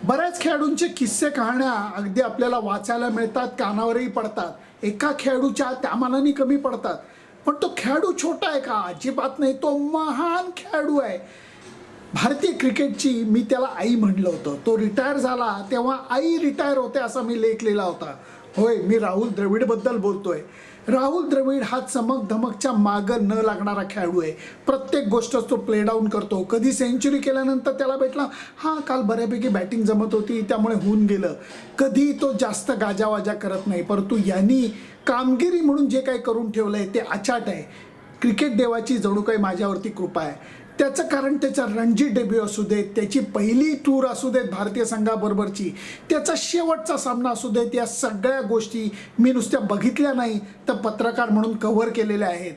बऱ्याच खेळाडूंचे किस्से कहाण्या अगदी आपल्याला वाचायला मिळतात, कानावरही पडतात. एका खेळाडूच्या त्या मानाने कमी पडतात, पण तो खेळाडू छोटा आहे का? अजिबात नाही, तो महान खेळाडू आहे. भारतीय क्रिकेटची मी त्याला आई म्हणलं होतं. तो रिटायर झाला तेव्हा आई रिटायर होते असा मी लेख लिहिला होता. होय, मी राहुल द्रविडबद्दल बोलतोय. राहुल द्रविड हा चमक धमकच्या मागं न लागणारा खेळाडू आहे. प्रत्येक गोष्ट तो प्ले डाऊन करतो. कधी सेंचुरी केल्यानंतर त्याला भेटला, हां काल बऱ्यापैकी बॅटिंग जमत होती त्यामुळे होऊन गेलं. कधी तो जास्त गाजावाजा करत नाही, परंतु यांनी कामगिरी म्हणून जे काही करून ठेवलं आहे ते अचाट आहे. क्रिकेट देवाची जणू काही माझ्यावरती कृपा आहे. त्याचं कारण त्याचा रणजी डेब्यू असू देत, त्याची पहिली टूर असू देत भारतीय संघाबरोबरची, त्याचा शेवटचा सामना असू देत, या सगळ्या गोष्टी मी नुसत्या बघितल्या नाही तर पत्रकार म्हणून कव्हर केलेल्या आहेत.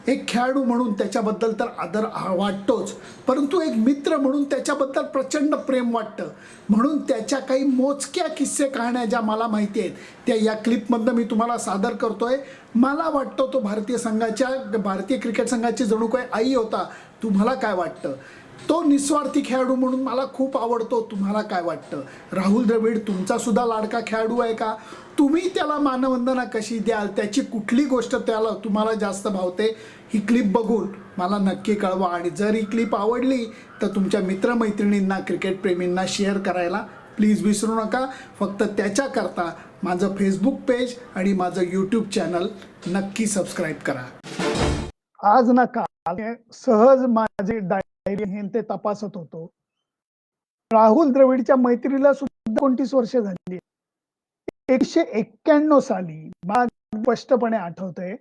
एक खेळाडू म्हणून त्याच्याबद्दल तर आदर वाटतोच, परंतु एक मित्र म्हणून त्याच्याबद्दल प्रचंड प्रेम वाटतं. म्हणून त्याच्या काही मोजक्या किस्से कहाण्या ज्या मला माहिती आहेत त्या या क्लिपमधनं मी तुम्हाला सादर करतोय. मला वाटतं तो भारतीय क्रिकेट संघाची जणू काही आई होता. तुम्हाला काय वाटतं? तो निस्वार्थी खेळाडू म्हणून मला खूप आवडतो. तुम्हाला काय वाटतं? राहुल द्रविड तुमचा सुद्धा लाडका खेळाडू आहे का? तुम्ही त्याला मानवंदना कशी द्याल? त्याची कुठली गोष्ट तुम्हाला जास्त भावते? ही क्लिप बघून मला नक्की कळवा. आणि जर ही क्लिप आवडली तर तुमच्या मित्रमैत्रिणींना, क्रिकेटप्रेमींना शेअर करायला प्लीज विसरू नका. फक्त त्याच्याकरता माझं फेसबुक पेज आणि माझं यूट्यूब चॅनल नक्की सबस्क्राईब करा. आज ना काल सहज माझी डायरी हे ते तपासत होतो. राहुल द्रविडच्या मैत्रीला सुद्धा 29 वर्ष झाली. 1991 साली मला स्पष्टपणे आठवतंय,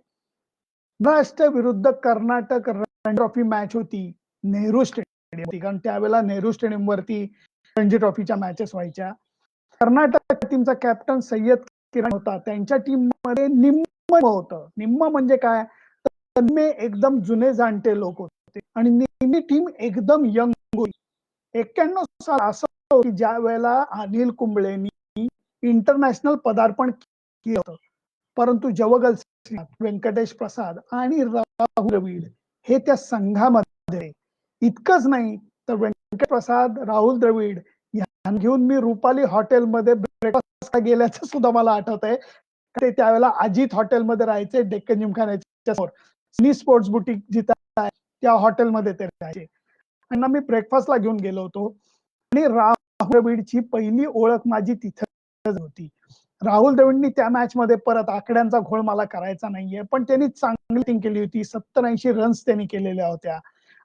महाराष्ट्र विरुद्ध कर्नाटक रणजी ट्रॉफी मॅच होती नेहरू स्टेडियम, कारण त्यावेळेला नेहरू स्टेडियम वरती रणजी ट्रॉफीच्या मॅचेस व्हायच्या. कर्नाटक टीमचा कॅप्टन सय्यद किरण होता. त्यांच्या टीम मध्ये निम्म होतं. निम्म म्हणजे काय? निम्मे एकदम जुने जाणते लोक होते आणि निम्मी टीम एकदम यंग होती. 91 साल असं होतं की ज्या वेळेला अनिल कुंबळेनी इंटरनॅशनल पदार्पण केलं होतं, परंतु जवगल श्रीनाथ, व्यंकटेश प्रसाद आणि राहुल द्रविड हे त्या संघामध्ये. इतकंच नाही तर व्यंकटेश प्रसाद, राहुल द्रविड यांना घेऊन मी रुपाली हॉटेलमध्ये ब्रेकफास्ट गेल्याचं सुद्धा मला आठवत आहे. ते त्यावेळेला अजित हॉटेलमध्ये राहायचे, डेक्कन जिमखान्याच्या समोर. स्नी स्पोर्ट्स बुटीक जिथं आहे त्या हॉटेलमध्ये ते राहायचे. त्यांना मी ब्रेकफास्टला घेऊन गेलो होतो आणि राहुल द्रविडची पहिली ओळख माझी तिथं होती. राहुल द्रविडनी त्या मॅच मध्ये, परत आकड्यांचा घोळ मला करायचा नाहीये, पण त्यांनी चांगली बॅटिंग केली होती. 70-80 रन्स त्यांनी केलेल्या होत्या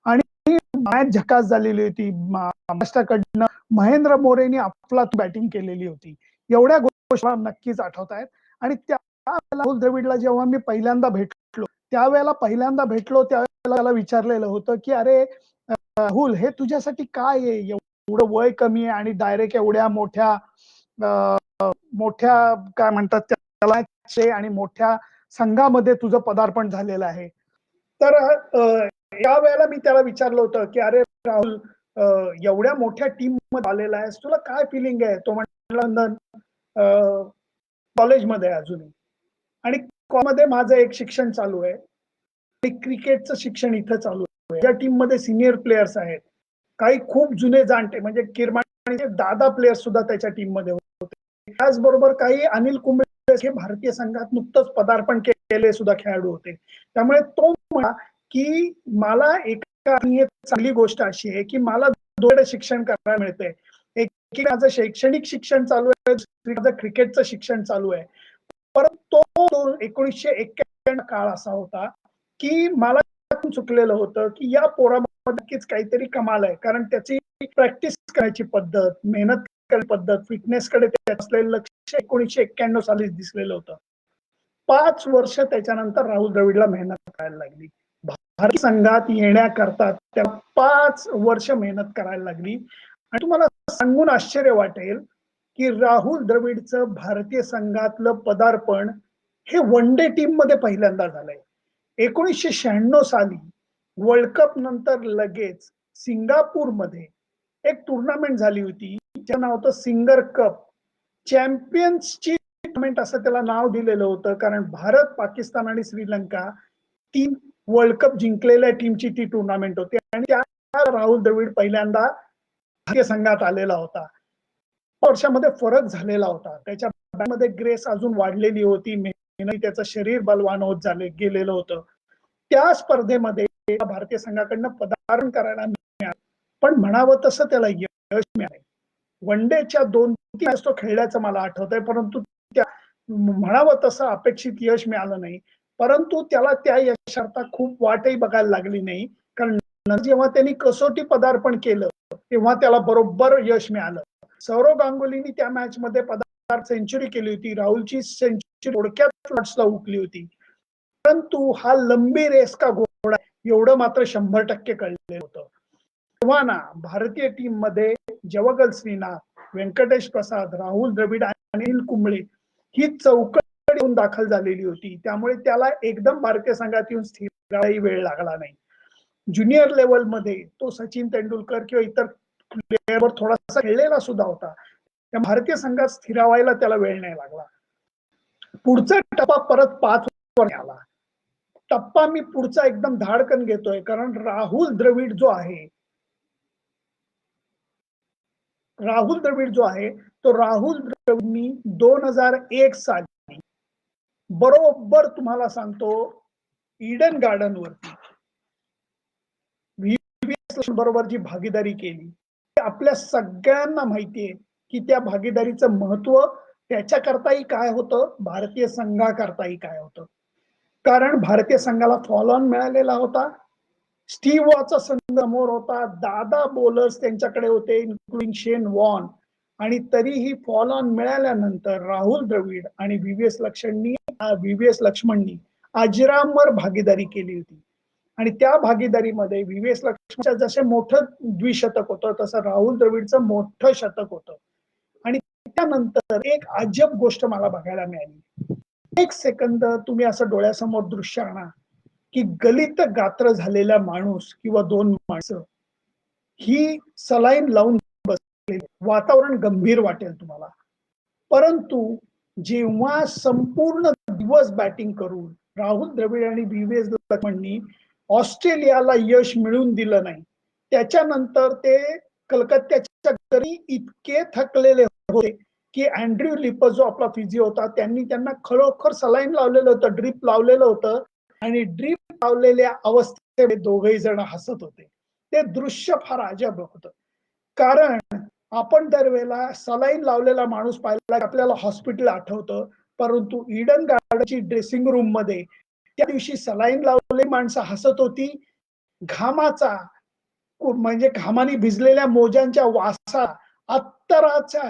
आणि मॅच झकास झालेली होती. महाराष्ट्राकडनं महेंद्र मोरेनी आपला बॅटिंग केलेली होती. एवढ्या गोष्टी मला नक्कीच आठवत आहेत. आणि त्या राहुल द्रविडला जेव्हा मी पहिल्यांदा भेटलो त्यावेळेला त्याला विचारलेलं होतं की अरे राहुल, हे तुझ्यासाठी काय आहे? एवढं वय कमी आहे आणि डायरेक्ट एवढ्या मोठ्या काय म्हणतात त्याला, आणि मोठ्या संघामध्ये तुझं पदार्पण झालेलं आहे. तर या वेळेला मी त्याला विचारलं होतं की अरे राहुल, एवढ्या मोठ्या टीम मध्ये आलेला आहेस, तुला काय फिलिंग आहे? तो म्हणला कॉलेजमध्ये आहे अजूनही, आणि कॉलेजमध्ये माझं एक शिक्षण चालू आहे आणि क्रिकेटचं शिक्षण इथं चालू आहे. या टीम मध्ये सिनियर प्लेयर्स आहेत, काही खूप जुने जाणते म्हणजे किरमाणचे दादा प्लेयर्स सुद्धा त्याच्या टीम मध्ये होते. त्याचबरोबर काही अनिल कुंबळे हे भारतीय संघात नुकतंच पदार्पण केलेले सुद्धा खेळाडू होते. त्यामुळे तो म्हणा की मला एका चांगली गोष्ट अशी आहे की मला दोन शिक्षण करायला मिळते. एक माझं शैक्षणिक शिक्षण चालू आहे, माझं क्रिकेटचं शिक्षण चालू आहे. परंतु तो 1991 काळ असा होता की मला चुकलेलं होतं की या पोरामध्ये नक्कीच काहीतरी कमाल आहे, कारण त्याची प्रॅक्टिस करायची पद्धत, मेहनत करायची पद्धत, फिटनेस कडे असलेलं लक्ष 1991 सालीच दिसलेलं होतं. 5 वर्ष त्याच्यानंतर राहुल द्रविडला मेहनत करायला लागली. भारतीय संघात येण्याकरता त्याला 5 वर्ष मेहनत करायला लागली. आणि तुम्हाला सांगून आश्चर्य वाटेल की राहुल द्रविडचं भारतीय संघातलं पदार्पण हे वन डे टीम मध्ये पहिल्यांदा झालंय. 1996 साली वर्ल्ड कप नंतर लगेच सिंगापूरमध्ये एक टुर्नामेंट झाली होती, ज्याचं नाव होतं सिंगर कप. चॅम्पियन्सची टुर्नामेंट असं त्याला नाव दिलेलं होतं, कारण भारत, पाकिस्तान आणि श्रीलंका 3 वर्ल्ड कप जिंकलेल्या टीमची ती टुर्नामेंट होती. आणि त्या राहुल द्रविड पहिल्यांदा भारतीय संघात आलेला होता. वर्षामध्ये फरक झालेला होता. त्याच्यामध्ये ग्रेस अजून वाढलेली होती. मेहनती त्याचं शरीर बलवान होत गेलेलं होतं. त्या स्पर्धेमध्ये भारतीय संघाकडनं पदार्पण करायला मिळालं. पण म्हणावं तसं त्याला यश मिळालं. वन डेच्या 2-3 मॅच तो खेळल्याचं मला आठवतंय, परंतु त्या म्हणावं तसं अपेक्षित यश मिळालं नाही. परंतु त्याला त्या यशार्थ खूप वाटही बघायला लागली नाही. कारण जेव्हा त्यांनी कसोटी पदार्पण केलं, तेव्हा त्याला बरोबर यश मिळालं. सौरव गांगुलीनी त्या मॅचमध्ये सेंचुरी केली होती. राहुलची सेंचुरी थोडक्यात फ्लॉट्सला हुकली होती. परंतु हा लंबी रेस का घोडा एवढं मात्र 100% कळलेलं होतं. तेव्हा ना भारतीय टीम मध्ये जवगल श्रीनाथ, व्यंकटेश प्रसाद, राहुल द्रविड आणि अनिल कुंबळे ही चौकट येऊन दाखल झालेली होती. त्यामुळे त्याला एकदम भारतीय संघात येऊन स्थिरायलाही वेळ लागला नाही. ज्युनियर लेवल मध्ये तो सचिन तेंडुलकर किंवा इतर प्लेयरवर थोडासा खेळलेला सुद्धा होता. त्या भारतीय संघात स्थिरावायला त्याला वेळ नाही लागला. पुढचा टप्पा परत 5 वर आला. टप्पा मी पुढचा एकदम धाडकन घेतोय, कारण राहुल द्रविड जो आहे, तो राहुल द्रविडनी 2001 साली बरोबर तुम्हाला सांगतो ईडन गार्डन वरती बरोबर जी भागीदारी केली, आपल्या सगळ्यांना माहितीये की त्या भागीदारीचं महत्व त्याच्याकरताही काय होतं, भारतीय संघाकरताही काय होतं. कारण भारतीय संघाला फॉलो ऑन मिळालेला होता. स्टीव्ह वॉचा संघ समोर होता. दादा बॉलर्स त्यांच्याकडे होते, इन्क्लुडिंग शेन वॉन. आणि तरीही फॉलो ऑन मिळाल्यानंतर राहुल द्रविड आणि व्हीव्हीएस लक्ष्मणनी अजरामर भागीदारी केली होती. आणि त्या भागीदारीमध्ये व्हीव्हीएस लक्ष्मणचं जसे मोठं द्विशतक होतं, तसं राहुल द्रविडचं मोठं शतक होतं. आणि त्यानंतर एक अजब गोष्ट मला बघायला मिळाली. एक सेकंद तुम्ही असं डोळ्यासमोर दृश्य आणा की गलित गात्र झालेला माणूस किंवा 2 माणसं ही सलाईन लावून बसलेली, वातावरण गंभीर वाटेल तुम्हाला. परंतु जेव्हा संपूर्ण दिवस बॅटिंग करून राहुल द्रविड आणि व्हीव्हीएस लक्ष्मणनी ऑस्ट्रेलियाला यश मिळवून दिलं नाही, त्याच्यानंतर ते कलकत्त्याच्या घरी इतके थकलेले होते की अँड्र्यू लिपर जो आपला फिजिओ होता, त्यांनी त्यांना खरोखर सलाईन लावलेलं होतं, ड्रीप लावलेलं होतं. आणि ड्रीप लावलेल्या अवस्थेत दोघही जण हसत होते. ते दृश्य फार अजब होतं. कारण आपण दरवेळेला सलाईन लावलेला माणूस पाहिला आपल्याला हॉस्पिटल आठवतं, परंतु ईडन गार्डनची ड्रेसिंग रूम मध्ये त्या दिवशी सलाईन लावलेली माणसं हसत होती. घामाचा म्हणजे घामाने भिजलेल्या मोजांच्या वासा, अत्तराच्या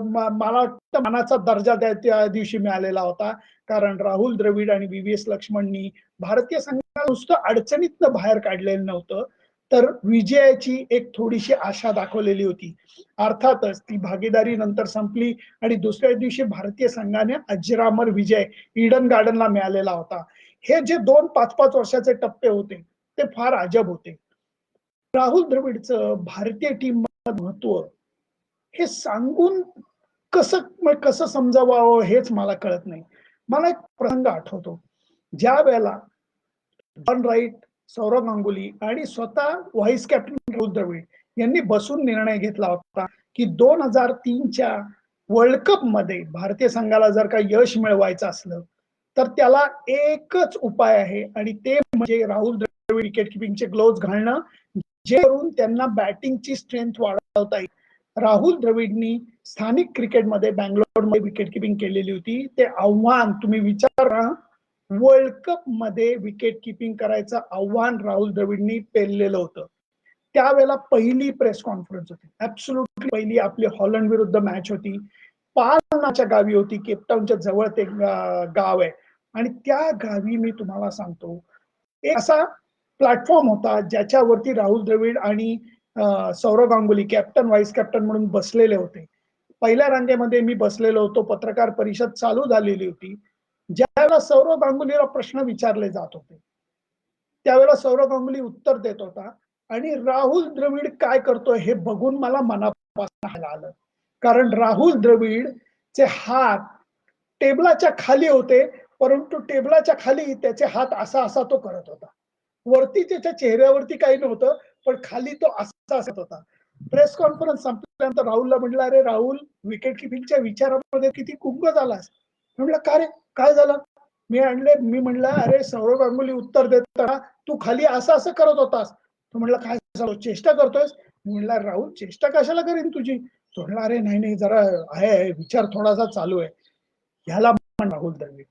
मला वाटतं मानाचा दर्जा त्या दिवशी मिळालेला होता. कारण राहुल द्रविड आणि व्हीव्हीएस लक्ष्मणनी भारतीय संघाला नुसतं अडचणीतनं बाहेर काढलेलं नव्हतं, तर विजयाची एक थोडीशी आशा दाखवलेली होती. अर्थातच ती भागीदारी नंतर संपली आणि दुसऱ्या दिवशी भारतीय संघाने अजरामर विजय ईडन गार्डनला मिळालेला होता. हे जे 2 5-5 वर्षाचे टप्पे होते ते फार अजब होते. राहुल द्रविडचं भारतीय टीम महत्व हे सांगून कसं समजावं हेच मला कळत नाही. मला एक प्रसंग आठवतो, ज्या वेळेला जॉन राईट, सौरव गांगुली आणि स्वतः व्हाईस कॅप्टन राहुल द्रविड यांनी बसून निर्णय घेतला होता की 2003च्या वर्ल्ड कप मध्ये भारतीय संघाला जर का यश मिळवायचं असलं तर त्याला एकच उपाय आहे आणि ते म्हणजे राहुल द्रविड विकेट किपिंगचे ग्लोव्ज घालणं, जेणेकरून त्यांना बॅटिंगची स्ट्रेंथ वाढवता येईल. राहुल द्रविडनी स्थानिक क्रिकेटमध्ये बँगलोरमध्ये विकेट किपिंग केलेली होती. ते आव्हान तुम्ही विचारा, वर्ल्ड कप मध्ये विकेट किपिंग करायचं आव्हान राहुल द्रविडनी पेललेलं होतं. त्यावेळेला पहिली प्रेस कॉन्फरन्स होती, ऍब्सोल्युटली पहिली आपली हॉलंड विरुद्ध मॅच होती. पालनाच्या गावी होती, केपटाऊनच्या जवळ ते गाव आहे. आणि त्या गावी मी तुम्हाला सांगतो एक असा प्लॅटफॉर्म होता ज्याच्यावरती राहुल द्रविड आणि Sourav Ganguly captain vice captain म्हणून बसलेले होते. पहिल्या रांगेमध्ये मी बसलेलो होतो. पत्रकार परिषद चालू झालेली होती. ज्यावेळेला सौरव गांगुलीला प्रश्न विचारले जात होते त्यावेळेला सौरव गांगुली उत्तर देत होता आणि राहुल द्रविड काय करतोय हे बघून मला मनापासून आलं. कारण राहुल द्रविड चे हात टेबलाच्या खाली होते, परंतु टेबलाच्या खाली त्याचे हात असा तो करत होता. वरती त्याच्या चेहऱ्यावरती काही नव्हतं, पण खाली तो असा असत होता. प्रेस कॉन्फरन्स संपल्यानंतर राहुलला म्हटलं, "अरे राहुल, विकेट किपिंगच्या विचारामध्ये किती गुंग झालास." म्हटलं, "का रे? काय झालं?" मी म्हणलं, "अरे सौरव गांगुली उत्तर देताना तू खाली असं-असं करत होतास." तो म्हणला, "काय झालं? चेष्टा करतोयस?" मी म्हणलं, "राहुल, चेष्टा कशाला करीन तुझी?" तो म्हणला, "अरे नाही, नाही, जरा आहे, विचार थोडासा चालू आहे." ह्याला म्हण राहुल द्रविड.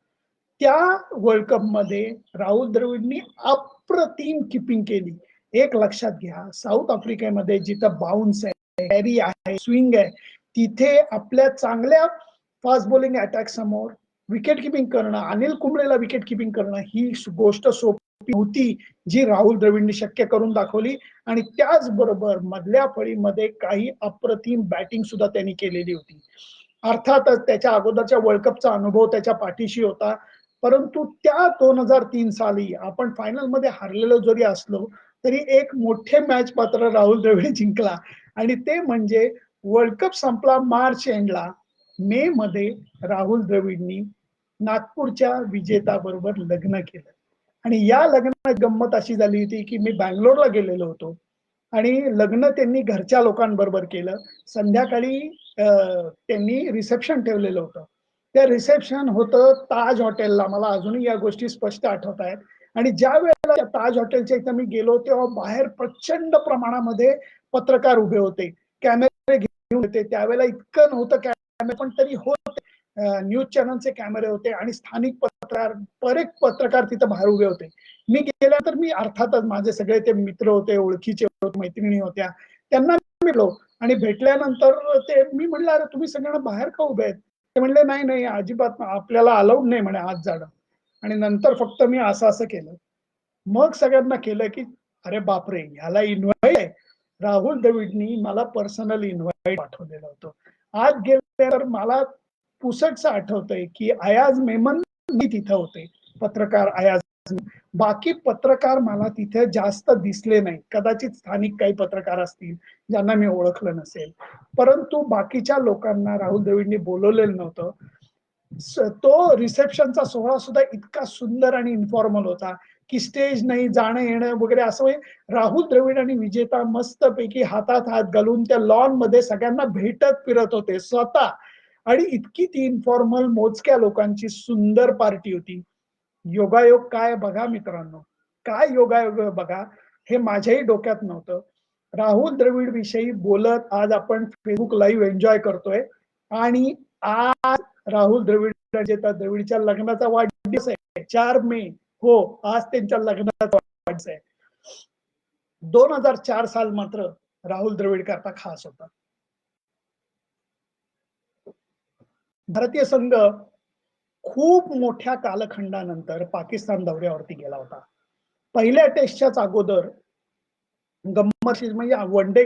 त्या वर्ल्ड कपमध्ये राहुल द्रविडनी अप्रतिम किपिंग केली. एक लक्षात घ्या, साऊथ आफ्रिकेमध्ये जिथं बाउन्स आहे, कॅरी आहे, स्विंग आहे, तिथे आपल्या चांगल्या फास्ट बॉलिंग अटॅक समोर विकेट किपिंग करणं, अनिल कुंबळेला विकेट किपिंग करणं ही गोष्ट सोपी होती, जी राहुल द्रविडने शक्य करून दाखवली. आणि त्याचबरोबर मधल्या फळीमध्ये काही अप्रतिम बॅटिंग सुद्धा त्यांनी केलेली होती. अर्थातच त्याच्या अगोदरच्या वर्ल्ड कपचा अनुभव त्याच्या पाठीशी होता. परंतु त्या 2003 साली आपण फायनलमध्ये हारलेलो जरी असलो, तरी एक मोठे मॅच मात्र राहुल द्रविड जिंकला आणि ते म्हणजे वर्ल्ड कप संपला मार्च एंडला. मे मध्ये राहुल द्रविडनी नागपूरच्या विजेताबरोबर लग्न केलं आणि या लग्नात गंमत अशी झाली होती, की मी बंगलोरला गेलेलो होतो आणि लग्न त्यांनी घरच्या लोकांबरोबर केलं. संध्याकाळी त्यांनी रिसेप्शन ठेवलेलं होतं. त्या रिसेप्शन होतं ताज हॉटेलला. मला अजूनही या गोष्टी स्पष्ट आठवत आहेत. आणि ज्या वेळेला त्या ताज हॉटेलच्या इथं मी गेलो, तेव्हा बाहेर प्रचंड प्रमाणामध्ये पत्रकार उभे होते. कॅमेरे घेऊन होते. त्यावेळेला इतकं नव्हतं कॅमेरे, पण तरी होते. न्यूज चॅनलचे कॅमेरे होते आणि स्थानिक पत्रकार, बरेच पत्रकार तिथं बाहेर उभे होते. मी गेल्यानंतर मी अर्थातच माझे सगळे ते मित्र होते, ओळखीचे होते, मैत्रिणी होत्या. त्यांना भेटलो आणि भेटल्यानंतर मी म्हटलं, "अरे तुम्ही सगळेजण बाहेर का उभे आहेत?" ते म्हणले, "नाही, नाही, अजिबात आपल्याला अलाउड नाही म्हणे आत जाणं." आणि नंतर फक्त मी असं-असं केलं. मग सगळ्यांना केलं, की "अरे बापरे! ह्याला इन्व्हाईट आहे." राहुल द्रविडनी मला पर्सनल इन्व्हाईट पाठवलेलं होतं. आत गेल्यानंतर मला पुसटचं आठवतंय, की अयाज मेमन मी तिथं होते. पत्रकार अयाज. बाकी पत्रकार मला तिथे जास्त दिसले नाहीत. कदाचित स्थानिक काही पत्रकार असतील, ज्यांना मी ओळखलं नसेल. परंतु बाकीच्या लोकांना राहुल द्रविडनी बोलावलेलं नव्हतं. तो रिसेप्शनचा सोहळा सुद्धा इतका सुंदर आणि इन्फॉर्मल होता, की स्टेज नाही, जाणं-येणं वगैरे असं राहुल द्रविड आणि विजेता मस्तपैकी हातात हात घालून त्या लॉनमध्ये सगळ्यांना भेटत फिरत होते स्वतः. आणि इतकी ती इन्फॉर्मल मोजक्या लोकांची सुंदर पार्टी होती. योगायोग काय बघा मित्रांनो, काय योगायोग बघा, हे माझ्याही डोक्यात नव्हतं. राहुल द्रविड विषयी बोलत आज आपण फेसबुक लाईव्ह एन्जॉय करतोय आणि आज राहुल द्रविड द्रविडच्या लग्नाचा वाढदिवस आहे 4 मे. हो, आज त्यांच्या लग्नाचा वाढदिवस आहे. 2004 साल मात्र राहुल द्रविड करता खास होता. भारतीय संघ खूप मोठ्या कालखंडानंतर पाकिस्तान दौऱ्यावरती गेला होता. पहिल्या टेस्टच्याच अगोदर गंमत म्हणजे वन डे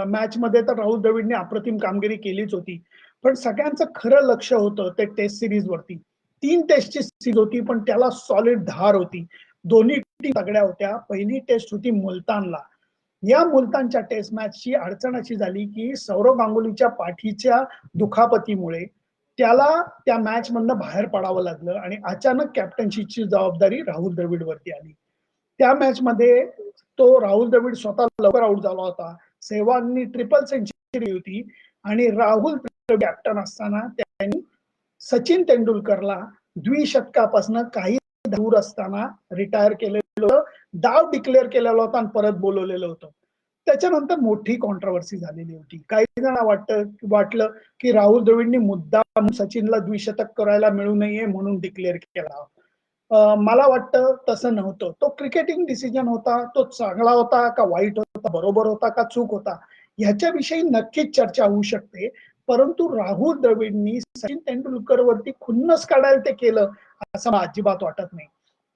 मॅचमध्ये तर राहुल द्रविडने अप्रतिम कामगिरी केलीच होती. पण सगळ्यांचं खरं लक्ष होतं ते टेस्ट सीरीजवरती. 3 टेस्टची सीरीज होती, पण त्याला सॉलिड धार होती. दोन्ही टीम तगड्या होत्या. पहिली टेस्ट होती मुलतानला. या मुलतानच्या टेस्ट मॅचची अडचण अशी झाली, की सौरव गांगुलीच्या पाठीच्या दुखापतीमुळे त्याला त्या मॅचमधनं बाहेर पडावं लागलं आणि अचानक कॅप्टन्सीची जबाबदारी राहुल द्रविडवरती आली. त्या मॅचमध्ये तो राहुल द्रविड स्वतः लवकर आउट झाला होता. सेहवागनी ट्रिपल सेंचुरी होती आणि राहुल द्रविड कॅप्टन असताना त्यांनी सचिन तेंडुलकरला द्विशतकापासून काही दूर असताना रिटायर केलेलं होतं. डाव डिक्लेअर केलेला होता आणि परत बोलवलेलं होतं. त्याच्यानंतर मोठी कॉन्ट्रोव्हर्सी झालेली होती. काही जणांना वाटलं, की राहुल द्रविडनी मुद्दाम सचिनला द्विशतक करायला मिळू नये म्हणून डिक्लेअर केला. मला वाटतं तसं नव्हतं. तो क्रिकेटिंग डिसिजन होता. तो चांगला होता का वाईट होता, बरोबर होता का चूक होता, ह्याच्याविषयी नक्कीच चर्चा होऊ शकते. परंतु राहुल द्रविडनी सचिन तेंडुलकरवरती खुन्नस काढायला ते केलं, असं मला अजिबात वाटत नाही.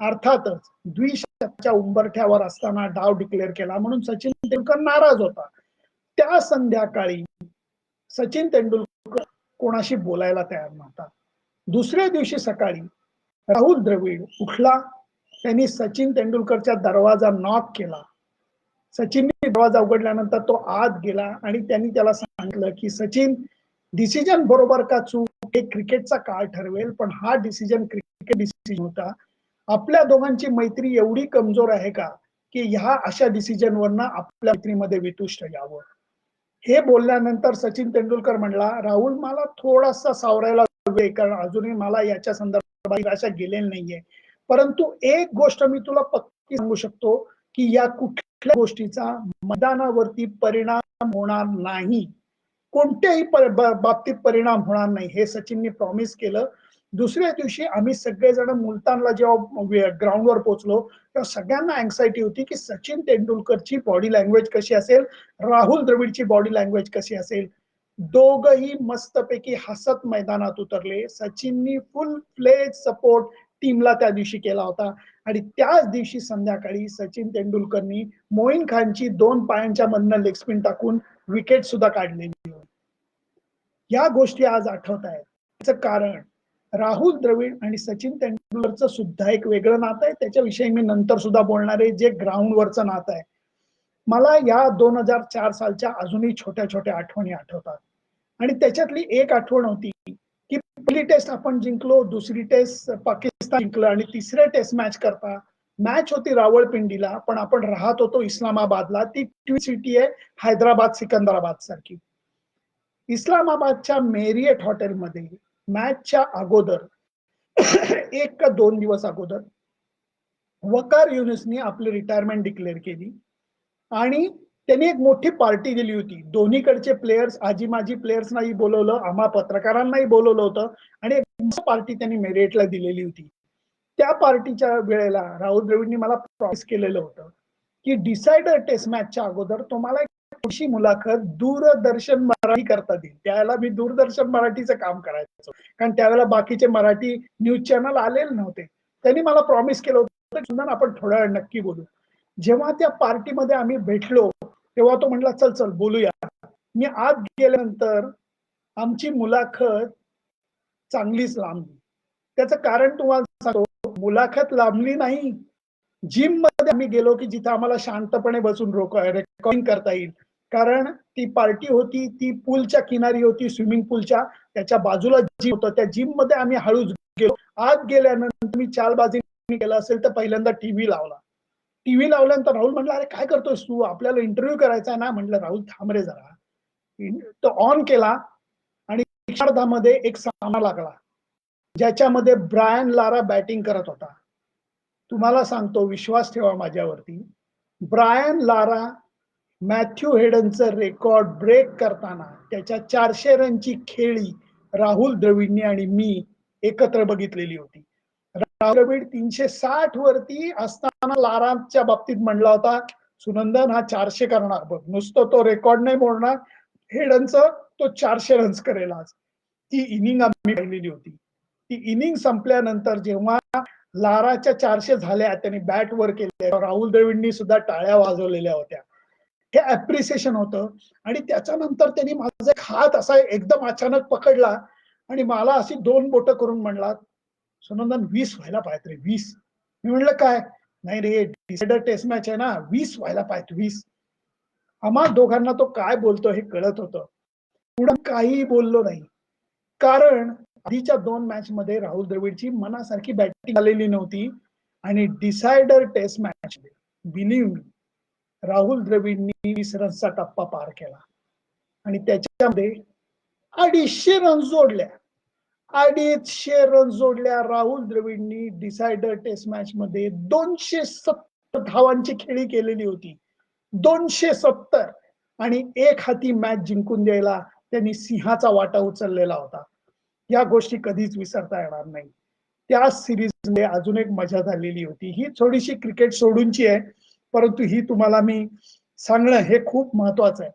अर्थातच द्विशतकाच्या उंबरठ्यावर असताना डाव डिक्लेअर केला म्हणून सचिन तेंडुलकर नाराज होता. त्या संध्याकाळी सचिन तेंडुलकर कोणाशी बोलायला तयार नव्हता. दुसऱ्या दिवशी सकाळी राहुल द्रविड उठला. त्यांनी सचिन तेंडुलकरच्या दरवाजा नॉक केला. सचिनने दरवाजा उघडल्यानंतर तो आत गेला आणि त्यांनी त्याला सांगितलं, की सचिन, डिसिजन बरोबर का चूक हे क्रिकेटचा काळ ठरवेल, पण हा डिसिजन क्रिकेट डिसिजन होता. आपल्या दोघांची मैत्री एवढी कमजोर आहे का, की ह्या अशा डिसिजनवरनं आपल्या मैत्रीमध्ये वितुष्ट यावं. हे बोलल्यानंतर सचिन तेंडुलकर म्हणला, राहुल मला थोडासा सावरायला वेळ, कारण अजूनही मला याच्या संदर्भात निराशा गेलेली नाहीये. परंतु एक गोष्ट मी तुला पक्की सांगू शकतो, की या कुठल्या गोष्टीचा मैदानावरती परिणाम होणार नाही. कोणत्याही बाबतीत परिणाम होणार नाही, हे सचिननी प्रॉमिस केलं. दुसऱ्या दिवशी आम्ही सगळेजण मुलतानला जेव्हा ग्राउंडवर पोहोचलो, तेव्हा सगळ्यांना अँक्साइटी होती, की सचिन तेंडुलकरची बॉडी लँग्वेज कशी असेल, राहुल द्रविडची बॉडी लँग्वेज कशी असेल. दोघंही मस्तपैकी हसत मैदानात उतरले. सचिननी फुल फ्लेज सपोर्ट टीमला त्या दिवशी केला होता आणि त्याच दिवशी संध्याकाळी सचिन तेंडुलकरनी मोईन खानची 2 पायांच्या मधनं लेग स्पिन टाकून विकेट सुद्धा काढलेली होती. या गोष्टी आज आठवत आहेत. त्याचं कारण राहुल द्रविड आणि सचिन तेंडुलकरचं सुद्धा एक वेगळं नातं आहे. त्याच्याविषयी मी नंतर सुद्धा बोलणार आहे, जे ग्राउंडवरचं नातं आहे. मला या 2004 सालच्या अजूनही छोट्या-छोट्या आठवणी आठवतात. आणि त्याच्यातली एक आठवण होती, की पहिली टेस्ट आपण जिंकलो, दुसरी टेस्ट पाकिस्तान जिंकलं आणि तिसऱ्या टेस्ट मॅच करता मॅच होती रावळपिंडीला, पण आपण राहत होतो इस्लामाबादला. ती ट्विन सिटी आहे हैदराबाद सिकंदराबाद सारखी. इस्लामाबादच्या मेरियट हॉटेलमध्ये मॅचच्या अगोदर 1 का 2 दिवस अगोदर वकार युनिसनी आपली रिटायरमेंट डिक्लेअर केली आणि त्यांनी एक मोठी पार्टी दिली होती. दोन्हीकडचे प्लेयर्स, आजी-माजी प्लेयर्सनाही बोलवलं, आम्हा पत्रकारांनाही बोलवलं होतं आणि एक पार्टी त्यांनी मेरियटला दिलेली होती. त्या पार्टीच्या वेळेला राहुल द्रविडनी मला प्रॉमिस केलेलं होतं, की डिसायडर टेस्ट मॅचच्या अगोदर तुम्हाला एक छोटीशी मुलाखत दूरदर्शन मराठी करता देईल. त्यावेळेला मी दूरदर्शन मराठीचं काम करायचो. कारण त्यावेळेला बाकीचे मराठी न्यूज चॅनल आलेले नव्हते. त्यांनी मला प्रॉमिस केलं होतं, "चंदन आपण थोड्या वेळ नक्की बोलू." जेव्हा त्या पार्टीमध्ये आम्ही भेटलो, तेव्हा तो म्हटला, "चल, चल बोलूया." मी आत गेल्यानंतर आमची मुलाखत चांगलीच लांबली. त्याचं कारण तुम्हाला सांगतो, मुलाखत लांबली नाही. जिममध्ये आम्ही गेलो, की जिथे आम्हाला शांतपणे बसून रेकॉर्डिंग करता येईल. कारण ती पार्टी होती, ती पूलच्या किनारी होती, स्विमिंग पूलच्या. त्याच्या बाजूला जिम होतं. त्या जिममध्ये आम्ही हळूच गेलो. आत गेल्यानंतर मी चालबाजीने केलं असेल तर पहिल्यांदा टीव्ही लावला. टीव्ही लावल्यानंतर राहुल म्हटला, "अरे काय करतोयस तू? आपल्याला इंटरव्ह्यू करायचा आहे ना." म्हटलं, "राहुल थांब रे जरा." तो ऑन केला आणि क्षणार्धामध्ये एक सामना लागला, ज्याच्यामध्ये ब्रायन लारा बॅटिंग करत होता. तुम्हाला सांगतो, विश्वास ठेवा माझ्यावरती. ब्रायन लारा मॅथ्यू हेडनचं रेकॉर्ड ब्रेक करताना त्याच्या 400 रनची खेळी राहुल द्रविडनी आणि मी एकत्र बघितलेली होती. राहुल द्रविड 360 वरती असताना लाराच्या बाबतीत म्हणला होता, "सुनंदन हा 400 करणार बघ. नुसतं तो रेकॉर्ड नाही मोडणार, हेडनचं तो 400 रन्स करेल आज." ती इनिंग आम्ही पाहिलेली होती. ती इनिंग संपल्यानंतर जेव्हा लाराच्या 400 झाल्या, त्यांनी बॅट वर केले, राहुल द्रविडनी सुद्धा टाळ्या वाजवलेल्या होत्या. हे अप्रिसिएशन होतं आणि त्याच्यानंतर त्यांनी माझा एक हात असा एकदम अचानक पकडला आणि मला अशी 2 बोटं करून म्हणला, "सुनंदन 20 व्हायला पाहिजेत रे 20." मी म्हटलं, "काय?" "नाही रे, डिसायडर टेस्ट मॅच आहे ना, 20 व्हायला पाहिजेत 20." आम्हा दोघांना तो काय बोलतो हे कळत होतं. पुढे काहीही बोललो नाही. कारण आधीच्या 2 मॅचमध्ये राहुल द्रविडची मनासारखी बॅटिंग आलेली नव्हती आणि डिसायडर टेस्ट मॅच बिलीव्ह मी, राहुल द्रविडनी 20 रन्सचा टप्पा पार केला आणि त्याच्यामध्ये 250 रन्स जोडल्या. 250 रन्स जोडल्या राहुल द्रविडनी डिसायडर टेस्ट मॅच मध्ये 270 धावांची खेळी केलेली होती. 270 आणि एक हाती मॅच जिंकून द्यायला त्यांनी सिंहाचा वाटा उचललेला होता. या गोष्टी कधीच विसरता येणार नाही. त्या सिरीजमध्ये अजून एक मजा झालेली होती. ही थोडीशी क्रिकेट सोडूनची आहे, परंतु ही तुम्हाला मी सांगणं हे खूप महत्वाचं आहे.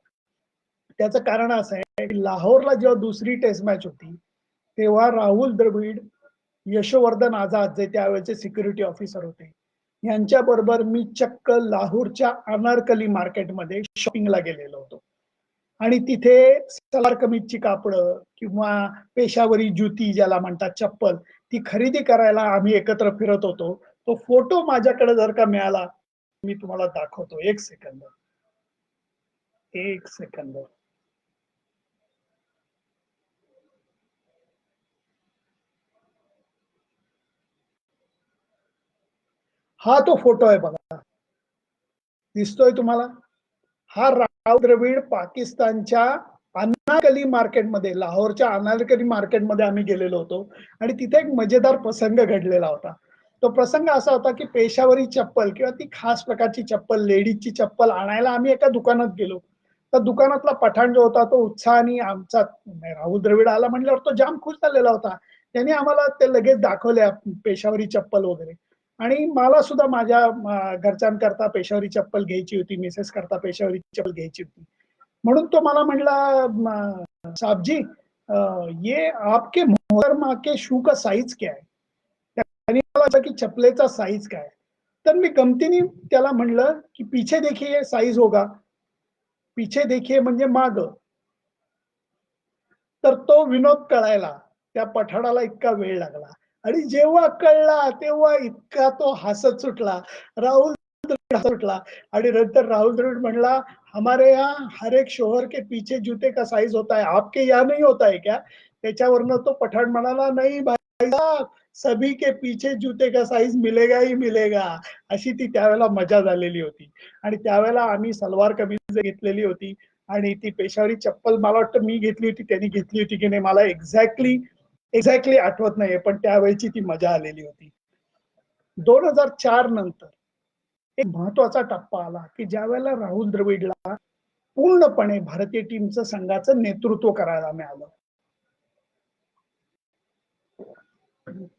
त्याचं कारण असं आहे, की लाहोरला जेव्हा दुसरी टेस्ट मॅच होती, तेव्हा राहुल द्रविड, यशोवर्धन आझाद जे त्यावेळेचे सिक्युरिटी ऑफिसर होते, यांच्याबरोबर मी चक्क लाहोरच्या अनारकली मार्केटमध्ये शॉपिंगला गेलेलो होतो. आणि तिथे सलार कमीजची कापडं किंवा पेशावरी जुती ज्याला म्हणतात चप्पल, ती खरेदी करायला आम्ही एकत्र फिरत होतो. तो फोटो माझ्याकडे जर का मिळाला, मी तुम्हाला दाखवतो. 1 सेकंद. 1 सेकंद. हा तो फोटो आहे बघा. दिसतोय तुम्हाला? हा राहुल द्रविड पाकिस्तानच्या अनारकली मार्केटमध्ये, लाहोरच्या अनारकली मार्केटमध्ये आम्ही गेलेलो होतो आणि तिथे एक मजेदार प्रसंग घडलेला होता. तो प्रसंग असा होता की पेशावरी चप्पल किंवा ती खास प्रकारची चप्पल, लेडीजची चप्पल आणायला आम्ही एका दुकानात गेलो. तर दुकानातला पठाण जो होता तो उत्साहाने आमचा राहुल द्रविड आला म्हटल्यावर तो जाम खुश झालेला होता. त्याने आम्हाला ते लगेच दाखवल्या पेशावरी चप्पल वगैरे. आणि मला सुद्धा माझ्या घरच्यांकरता पेशावरी चप्पल घ्यायची होती, मिसेस करता पेशावरी चप्पल घ्यायची होती. म्हणून तो मला म्हणला, साहब जी, ये आपके मोहतरमा के शू का साइज क्या है? त्याने मला विचारलं की चपलेचा साइज काय? तर मी गमतीने त्याला म्हणलं की पीछे देखिए साइज होगा. पीछे देखिए म्हणजे मागं. तर तो विनोद कळायला त्या पठाणाला इतका वेळ लागला आणि जेव्हा कळला तेव्हा इतका तो हसत सुटला. राहुल द्रविड हसत सुटला आणि नंतर राहुल द्रविड म्हणला, "हमारे यहाँ हर एक शोहर के पीछे जूते का साइज होता है, आपके यहाँ नहीं होता है क्या?" त्याच्यावरनं तो पठाण म्हणाला, "नहीं भाई साहब, सभी के पीछे जूते का साइज मिलेगा ही मिलेगा." अशी ती त्यावेळेला मजा झालेली होती. आणि त्यावेळेला आम्ही सलवार कमीज घेतलेली होती आणि ती पेशावरी चप्पल मला वाटतं मी घेतली होती, त्यांनी घेतली होती की नाही मला एक्झॅक्टली आठवत नाहीये, पण त्यावेळची ती मजा आलेली होती. 2004 नंतर एक महत्वाचा टप्पा आला, की ज्यावेळेला राहुल द्रविडला पूर्णपणे भारतीय टीमचं संघाचं नेतृत्व करायला मिळालं.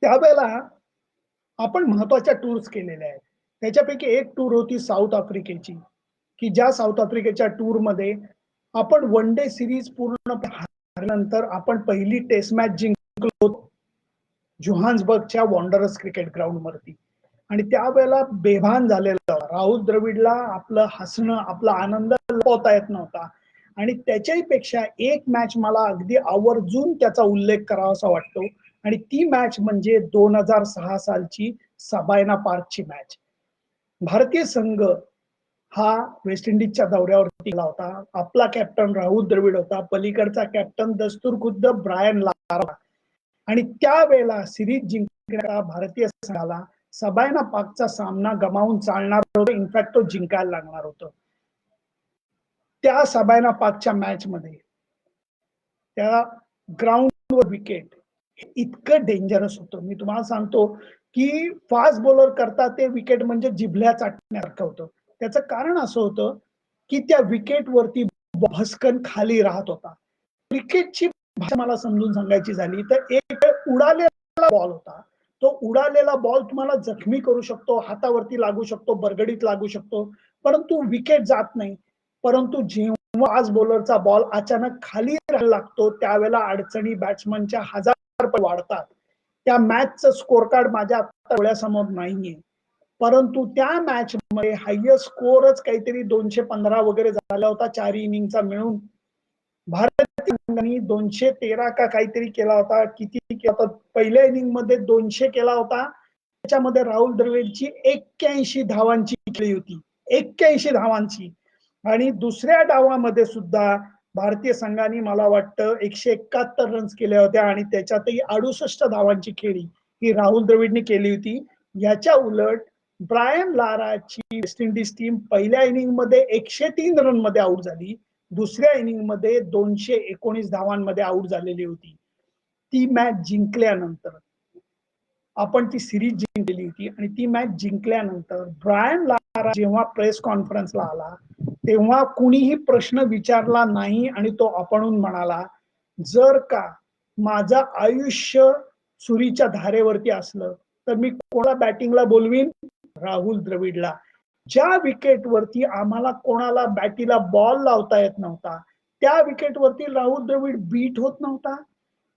त्यावेळेला आपण महत्वाच्या टूर्स केलेल्या आहेत. त्याच्यापैकी एक टूर होती साऊथ आफ्रिकेची, की ज्या साऊथ आफ्रिकेच्या टूरमध्ये आपण वन डे सीरीज पूर्णपणे हारल्यानंतर आपण पहिली टेस्ट मॅच जिंकलो जोहान्सबर्गच्या वॉन्डरर्स क्रिकेट ग्राउंडवरती. आणि त्यावेळेला बेभान झालेला राहुल द्रविडला आपलं हसणं, आपला आनंद लपवता येत नव्हता. आणि त्याच्याही पेक्षा एक मॅच मला अगदी आवर्जून त्याचा उल्लेख करावासा वाटतो आणि ती मॅच म्हणजे 2006 सालची सबायना पार्कची मॅच. भारतीय संघ हा वेस्ट इंडिजच्या दौऱ्यावरती गेला होता. आपला कॅप्टन राहुल द्रविड होता, पलीकडचा कॅप्टन दस्तूरखुद्द ब्रायन लारा. आणि त्यावेळेला सिरीज जिंकण्याचा भारतीय संघाला सबायना पार्कचा सामना गमावून चालणार होतं. इनफॅक्ट तो जिंकायला लागणार होतं. त्या सबायना पार्कच्या मॅच मध्ये त्या ग्राउंडवर विकेट इतकं डेंजरस होतं. मी तुम्हाला सांगतो की फास्ट बॉलर करता ते विकेट म्हणजे जिभल्या चाटण्यासारखं होतं. त्याचं कारण असं होतं की त्या विकेट वरती भस्कन खाली राहत होता. क्रिकेटची भाषा मला समजून सांगायची झाली तर एक उडालेला बॉल होता. तो उडालेला बॉल तुम्हाला जखमी करू शकतो, हातावरती लागू शकतो, बरगडीत लागू शकतो, परंतु विकेट जात नाही. परंतु जेव्हा फास्ट बॉलरचा बॉल अचानक खाली राहायला लागतो त्यावेळेला अडचणी बॅट्समनच्या हजार वाढतात. त्या मॅचचं स्कोर कार्ड माझ्या आता डोळ्यासमोर नाहीये, परंतु त्या मॅच मध्ये हायेस्ट स्कोरच काहीतरी 215 वगैरे झाला होता चारही इनिंगचा मिळून. भारतीय संघाने 213 का काहीतरी केला होता. किती केला होता? पहिल्या इनिंग मध्ये 200 केला होता. त्याच्यामध्ये राहुल द्रविडची 81 धावांची खेळी होती. 81 धावांची. आणि दुसऱ्या डावामध्ये सुद्धा भारतीय संघाने मला वाटतं 171 रन्स केल्या होत्या आणि त्याच्यातही 68 धावांची खेळी ही राहुल द्रविडने केली होती. याच्या उलट ब्रायन लाराची वेस्ट इंडिज टीम पहिल्या इनिंग मध्ये 103 रन मध्ये आउट झाली. दुसऱ्या इनिंग मध्ये 219 धावांमध्ये आउट झालेली होती. ती मॅच जिंकल्यानंतर आपण ती सिरीज जिंकलेली होती आणि ती मॅच जिंकल्यानंतर ब्रायन लारा जेव्हा प्रेस कॉन्फरन्सला आला तेव्हा कुणीही प्रश्न विचारला नाही आणि तो आपणहून म्हणाला, जर का माझं आयुष्य सुरीच्या धारेवरती असलं तर मी कोणाला बॅटिंगला बोलवीन? राहुल द्रविडला. ज्या विकेटवरती आम्हाला कोणाला बॅटीला बॉल लावता येत नव्हता त्या विकेटवरती राहुल द्रविड बीट होत नव्हता.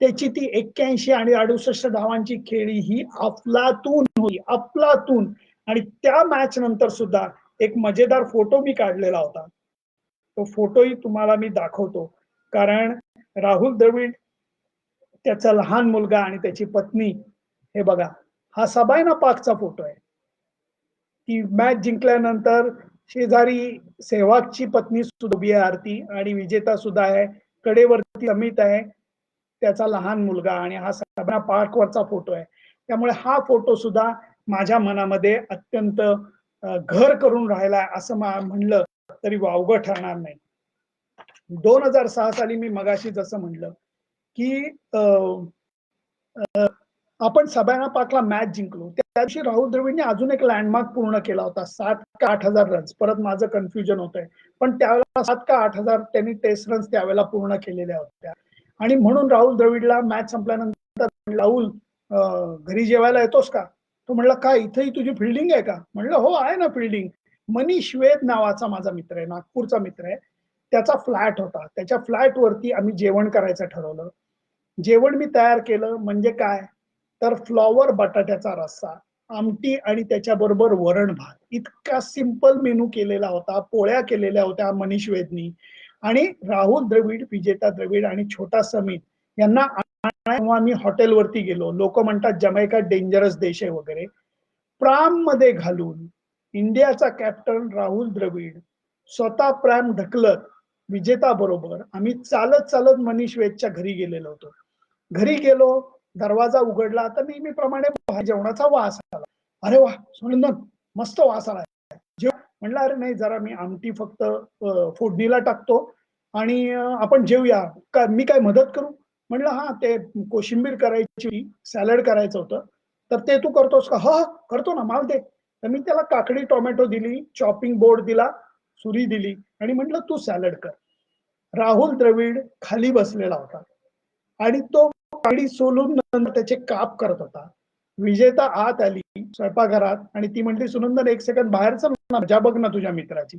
त्याची ती 81 आणि 68 धावांची खेळी ही अफलातून होती, अफलातून. आणि त्या मॅच नंतर सुद्धा एक मजेदार फोटो मी काढलेला होता. तो फोटोही तुम्हाला मी दाखवतो. कारण राहुल द्रविड, त्याचा लहान मुलगा आणि त्याची पत्नी, हे बघा, हा सबायना पार्कचा फोटो आहे. ती मॅच जिंकल्यानंतर शेजारी सेहवागची पत्नी सुद्धा उभी आहे आरती आणि विजेता सुद्धा आहे. कडेवरती अमित आहे, त्याचा लहान मुलगा, आणि हा सबायना पार्कवरचा फोटो आहे. त्यामुळे हा फोटो सुद्धा माझ्या मनामध्ये अत्यंत घर करून राहिला असं म्हणलं तरी वावगं ठरणार नाही. 2006 साली मी मगाशी जसं म्हटलं की आपण सबाना पार्कला मॅच जिंकलो. त्या दिवशी राहुल द्रविडने अजून एक लँडमार्क पूर्ण केला होता. 7 का 8,000 रन्स. परत माझं कन्फ्युजन होतंय. पण त्यावेळेला 7 का 8,000 त्यांनी टेस्ट रन्स त्यावेळेला पूर्ण केलेल्या होत्या. आणि म्हणून राहुल द्रविडला मॅच संपल्यानंतर राहुल घरी जेवायला येतोस का? तो म्हणला, "काय इथेही तुझी फिल्डिंग आहे का?" म्हणलं, "हो आहे ना फिल्डिंग." मनीष वेद नावाचा माझा मित्र आहे, नागपूरचा मित्र आहे. त्याचा फ्लॅट होता. त्याच्या फ्लॅटवरती आम्ही जेवण करायचं ठरवलं. जेवण मी तयार केलं म्हणजे काय? तर फ्लॉवर बटाट्याचा रस्सा, आमटी आणि त्याच्याबरोबर वरण-भात. इतका सिंपल मेनू केलेला होता. पोळ्या केलेल्या होत्या मनीष वेदनी आणि राहुल द्रविड, विजेता द्रविड आणि छोटा समीर यांना तेव्हा आम्ही हॉटेलवरती गेलो. लोकं म्हणतात जमैका डेंजरस देश आहे वगैरे. प्राममध्ये घालून इंडियाचा कॅप्टन राहुल द्रविड स्वतः प्राम ढकलत विजेता बरोबर आम्ही चालत चालत मनीष वेदच्या घरी गेलेलो होतो. घरी गेलो, दरवाजा उघडला तर नेहमीप्रमाणे जेवणाचा वास आला. अरे वा, सुनंदन मस्त वास आलाय. जेव म्हणलं, अरे नाही जरा मी आमटी फक्त फोडणीला टाकतो आणि आपण जेवूया. मी काय मदत करू? म्हणलं हां, ते कोशिंबीर करायची, सॅलड करायचं होतं. तर ते तू करतोस का? "हो, हो, करतो ना, माल दे." तर मी त्याला काकडी, टोमॅटो दिली, चॉपिंग बोर्ड दिला, सुरी दिली आणि म्हटलं, "तू सॅलड कर." राहुल द्रविड खाली बसलेला होता आणि तो काकडी सोलून नंतर त्याचे काप करत होता. विजेता आत आली स्वयंपाकघरात आणि ती म्हटली, "सुनंदन 1 सेकंद बाहेर चल ना, मजा बघ ना तुझ्या मित्राची."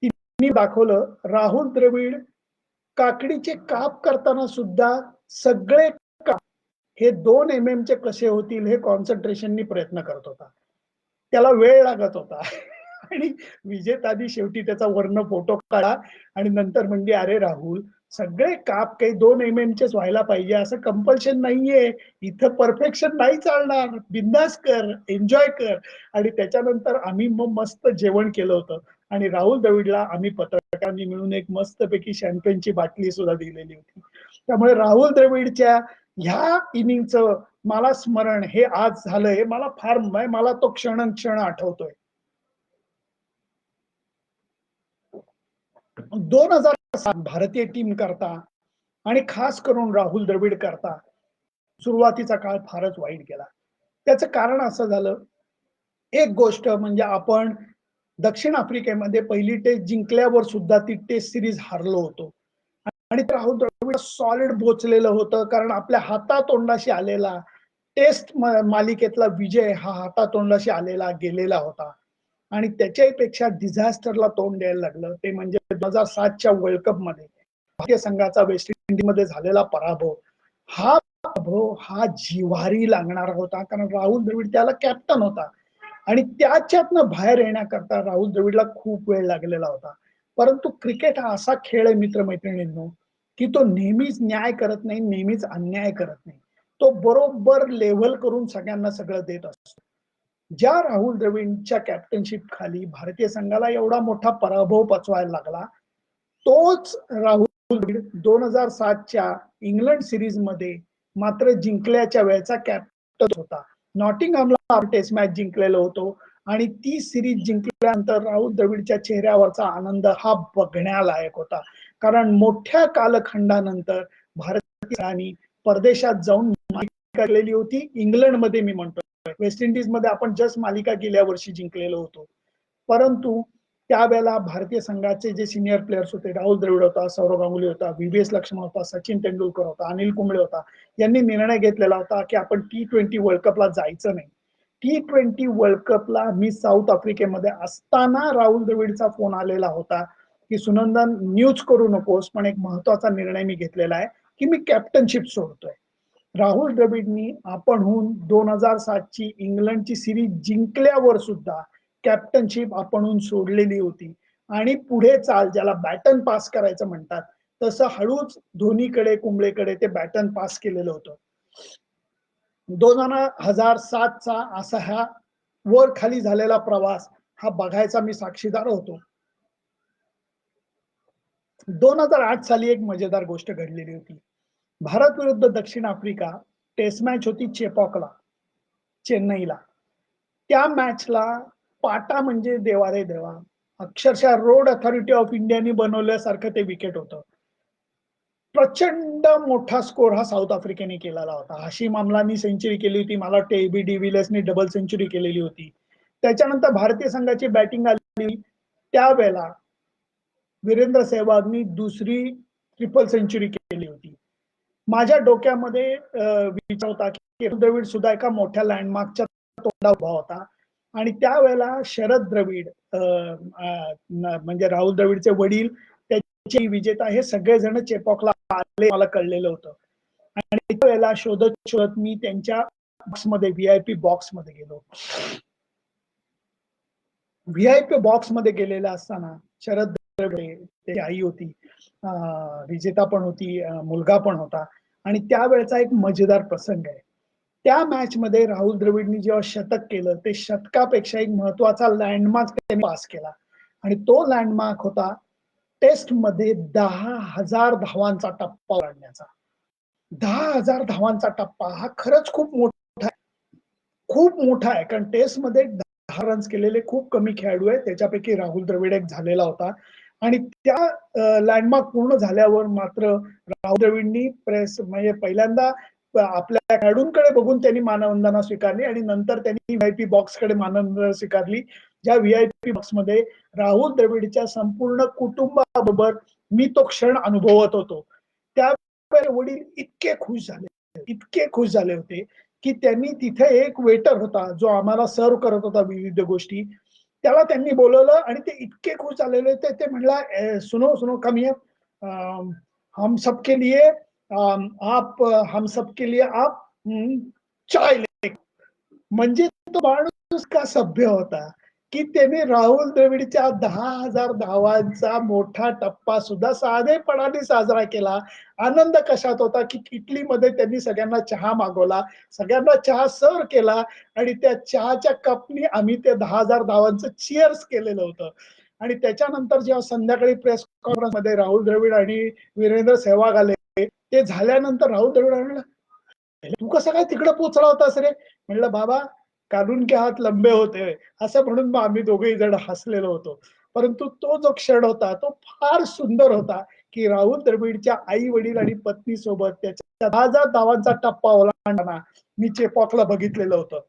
तिने दाखवलं राहुल द्रविड काकडीचे काप करताना सुद्धा सगळे काप हे 2 चे कसे होतील हे कॉन्सन्ट्रेशननी प्रयत्न करत होता. त्याला वेळ लागत होता आणि विजेतानी शेवटी त्याचा वरनं फोटो काढला आणि नंतर म्हणली, "अरे राहुल, सगळे काप काही 2 चेच व्हायला पाहिजे असं कंपल्शन नाहीये. इथं परफेक्शन नाही चालणार. बिंदास कर, एन्जॉय कर." आणि त्याच्यानंतर आम्ही मग मस्त जेवण केलं होतं आणि राहुल द्रविडला आम्ही पत्रकारांनी मिळून एक मस्तपैकी शॅम्पेनची बाटली सुद्धा दिलेली होती. त्यामुळे राहुल द्रविडच्या ह्या इनिंगचं मला स्मरण हे आज झालं हे मला फार मला तो क्षण आठवतोय. 2007 भारतीय टीम करता आणि खास करून राहुल द्रविड करता सुरुवातीचा काळ फारच वाईट गेला. त्याचं कारण असं झालं, एक गोष्ट म्हणजे आपण दक्षिण आफ्रिकेमध्ये पहिली टेस्ट जिंकल्यावर सुद्धा ती टेस्ट सीरीज हारलो होतो. आणि राहुल द्रविड सॉलिड बोचलेलं होतं कारण आपल्या हातातोंडाशी आलेला टेस्ट मालिकेतला विजय हा हातातोंडाशी आलेला गेलेला होता आणि त्याच्याही पेक्षा डिझास्टरला तोंड द्यायला लागलं ते म्हणजे 2007च्या वर्ल्ड कप मध्ये भारतीय संघाचा वेस्ट इंडिजमध्ये झालेला पराभव. हा पराभव हा जिव्हारी लागणार होता कारण राहुल द्रविड त्याला कॅप्टन होता आणि त्याच्यातनं बाहेर येण्याकरता राहुल द्रविडला खूप वेळ लागलेला होता. परंतु क्रिकेट हा असा खेळ आहे मित्र-मैत्रिणींनो, की तो नेहमीच न्याय करत नाही, नेहमीच अन्याय करत नाही. तो बरोबर लेव्हल करून सगळ्यांना सगळं देत असतो. ज्या राहुल द्रविडच्या कॅप्टनशिप खाली भारतीय संघाला एवढा मोठा पराभव पचवायला लागला, तोच राहुल द्रविड 2007च्या इंग्लंड सीरीजमध्ये मात्र जिंकल्याच्या वेळेचा कॅप्टन होता. नॉटिंगहॅमला टेस्ट मॅच जिंकलेलो होतो आणि ती सीरीज जिंकल्यानंतर राहुल द्रविडच्या चेहऱ्यावरचा आनंद हा बघण्यालायक होता. कारण मोठ्या कालखंडानंतर भारतीय परदेशात जाऊन मालिका केलेली होती. इंग्लंडमध्ये मी म्हणतोय. वेस्ट इंडिजमध्ये आपण जस्ट मालिका गेल्या वर्षी जिंकलेलो होतो. परंतु त्यावेळेला भारतीय संघाचे जे सिनियर प्लेयर्स होते, राहुल द्रविड होता, सौरव गांगुली होता, व्ही.व्ही.एस. लक्ष्मण होता, सचिन तेंडुलकर होता, अनिल कुंबळे होता. यांनी निर्णय घेतलेला होता की आपण T20 वर्ल्ड कपला जायचं नाही. T20 वर्ल्ड कपला मी साऊथ आफ्रिकेमध्ये असताना राहुल द्रविडचा फोन आलेला होता की सुनंदन न्यूज करू नकोस, पण एक महत्वाचा निर्णय मी घेतलेला आहे की मी कॅप्टनशिप सोडतोय. राहुल द्रविडनी आपणहून 2007ची इंग्लंडची सिरीज जिंकल्यावर सुद्धा कॅप्टनशिप आपणहून सोडलेली होती आणि पुढे चाल ज्याला बॅटन पास करायचं म्हणतात तसं हळूच धोनीकडे कुंबळेकडे ते बॅटन पास केलेलं होतं. 2007चा असा हा वर खाली झालेला प्रवास हा बघायचा मी साक्षीदार होतो. 2008 साली एक मजेदार गोष्ट घडलेली होती. भारत विरुद्ध दक्षिण आफ्रिका टेस्ट मॅच होती चेपॉकला, चेन्नईला. त्या मॅचला पाटा म्हणजे देवा रे देवा. अक्षरशः रोड अथॉरिटी ऑफ इंडियाने बनवल्यासारखं ते विकेट होतं. प्रचंड मोठा स्कोर हा साऊथ आफ्रिकेने केलेला होता. हशीम आमलानी सेंचुरी केली होती. मला वाटतं एबी डिव्हिलियर्सनी डबल सेंचुरी केलेली होती. त्याच्यानंतर भारतीय संघाची बॅटिंग आली. त्यावेळेला वीरेंद्र सेहवागनी दुसरी ट्रिपल सेंचुरी केली होती. माझ्या डोक्यामध्ये विचार होता की द्रविड सुद्धा एका मोठ्या लँडमार्कच्या तोंडावर उभा होता आणि त्यावेळेला शरद द्रविड म्हणजे राहुल द्रविडचे वडील त्याचे विजेता हे सगळेजण चेपॉकला आले मला कळलेलं होतं. आणि त्यावेळेला शोधत शोधत मी त्यांच्या बॉक्समध्ये व्हीआयपी बॉक्समध्ये गेलो. व्हीआयपी बॉक्समध्ये गेलेला असताना शरद द्रविड त्याची आई होती, विजेता पण होती, मुलगा पण होता आणि त्यावेळेचा एक मजेदार प्रसंग आहे. त्या मॅच मध्ये राहुल द्रविडनी जेव्हा शतक केलं ते शतकापेक्षा एक महत्वाचा लँडमार्क त्यांनी पास केला आणि तो लँडमार्क होता टेस्ट मध्ये 10,000 धावांचा टप्पा ओलांडण्याचा. 10,000 धावांचा टप्पा हा खरंच खूप मोठा आहे. खूप मोठा आहे कारण टेस्ट मध्ये 10 रन्स केलेले खूप कमी खेळाडू आहेत. त्याच्यापैकी राहुल द्रविड एक झालेला होता आणि त्या लँडमार्क पूर्ण झाल्यावर मात्र राहुल द्रविडनी प्रेस म्हणजे पहिल्यांदा आपल्या खेळाडूंकडे बघून त्यांनी मानवंदना स्वीकारली आणि नंतर त्यांनी व्हीआयपी बॉक्सकडे मानवंदना स्वीकारली. ज्या व्हीआयपी बॉक्समध्ये राहुल द्रविडच्या संपूर्ण कुटुंबाबरोबर मी तो क्षण अनुभवत होतो. त्या वडील इतके खुश झाले होते की त्यांनी तिथे एक वेटर होता जो आम्हाला सर्व करत होता विविध गोष्टी. त्याला त्यांनी बोलवलं आणि ते इतके खुश झालेले होते. ते म्हणला, सुनो सुनो कम हियर, हम सबके लिए आप हम सबके लिए आप चाय ले. म्हणजे तो माणूस का सभ्य होता की त्याने राहुल द्रविडच्या 10,000 धावांचा मोठा टप्पा सुद्धा साधेपणाने साजरा केला. आनंद कशात होता की इटलीमध्ये त्यांनी सगळ्यांना चहा मागवला, सगळ्यांना चहा सर्व केला आणि त्या चहाच्या कपनी आम्ही ते 10,000 धावांचं चीअर्स केलेलं होतं. आणि त्याच्यानंतर जेव्हा संध्याकाळी प्रेस कॉन्फरन्स मध्ये राहुल द्रविड आणि वीरेंद्र सेहवाग आले, ते झाल्यानंतर राहुल द्रविड म्हणला, तू कसं काय तिकडे पोहोचला होतास रे? म्हणलं, बाबा कानून के हात लंबे होते, असं म्हणून मग आम्ही दोघेही जण हसलेलो होतो. परंतु तो जो क्षण होता तो फार सुंदर होता की राहुल द्रविडच्या आई वडील आणि पत्नी सोबत त्याच्या 10,000 धावांचा टप्पा ओलांडताना मी चेपॉकला बघितलेलं होतं.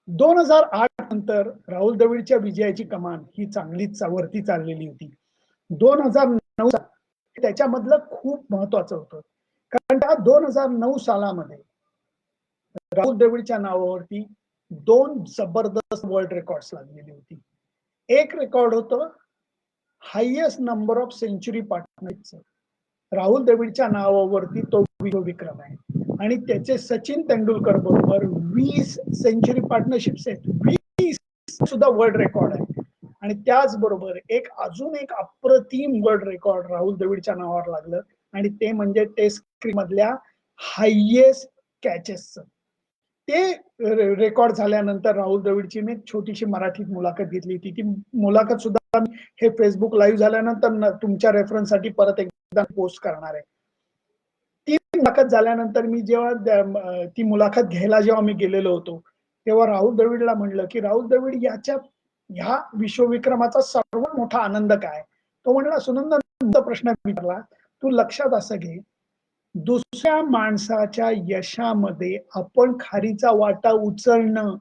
2008 नंतर राहुल द्रविडच्या विजयाची कमान ही चांगलीच वरती चाललेली होती. 2009 त्याच्यामधलं खूप महत्वाचं होतं कारण त्या 2009 सालामध्ये राहुल द्रविडच्या नावावरती 2 जबरदस्त वर्ल्ड रेकॉर्ड्स लागलेली होती. एक रेकॉर्ड होतं हायेस्ट नंबर ऑफ सेंचुरी पार्टनरचं. राहुल द्रविडच्या नावावरती तो विश्वविक्रम आहे आणि त्याचे सचिन तेंडुलकर बरोबर 20 सेंचुरी पार्टनरशिप्स आहेत. 20 सुद्धा वर्ल्ड रेकॉर्ड आहे. आणि त्याचबरोबर अजून एक अप्रतिम वर्ल्ड रेकॉर्ड राहुल द्रविडच्या नावावर लागलं आणि ते म्हणजे टेस्ट क्रिकेट मधल्या हायेस्ट कॅचेसचं. ते रेकॉर्ड झाल्यानंतर राहुल द्रविडची मी छोटीशी मराठीत मुलाखत घेतली होती. ती मुलाखत सुद्धा हे फेसबुक लाईव्ह झाल्यानंतर तुमच्या रेफरन्ससाठी परत एकदा पोस्ट करणार आहे. ती मुलाखत झाल्यानंतर मी जेव्हा ती मुलाखत घ्यायला जेव्हा मी गेलेलो होतो तेव्हा राहुल द्रविडला म्हणलं की राहुल द्रविड ह्या विश्वविक्रमाचा सर्वात मोठा आनंद काय? तो म्हणला, सुनंदन प्रश्न विचारला, तू लक्षात असं घे, दुसऱ्या माणसाच्या यशामध्ये आपण खारीचा वाटा उचलणं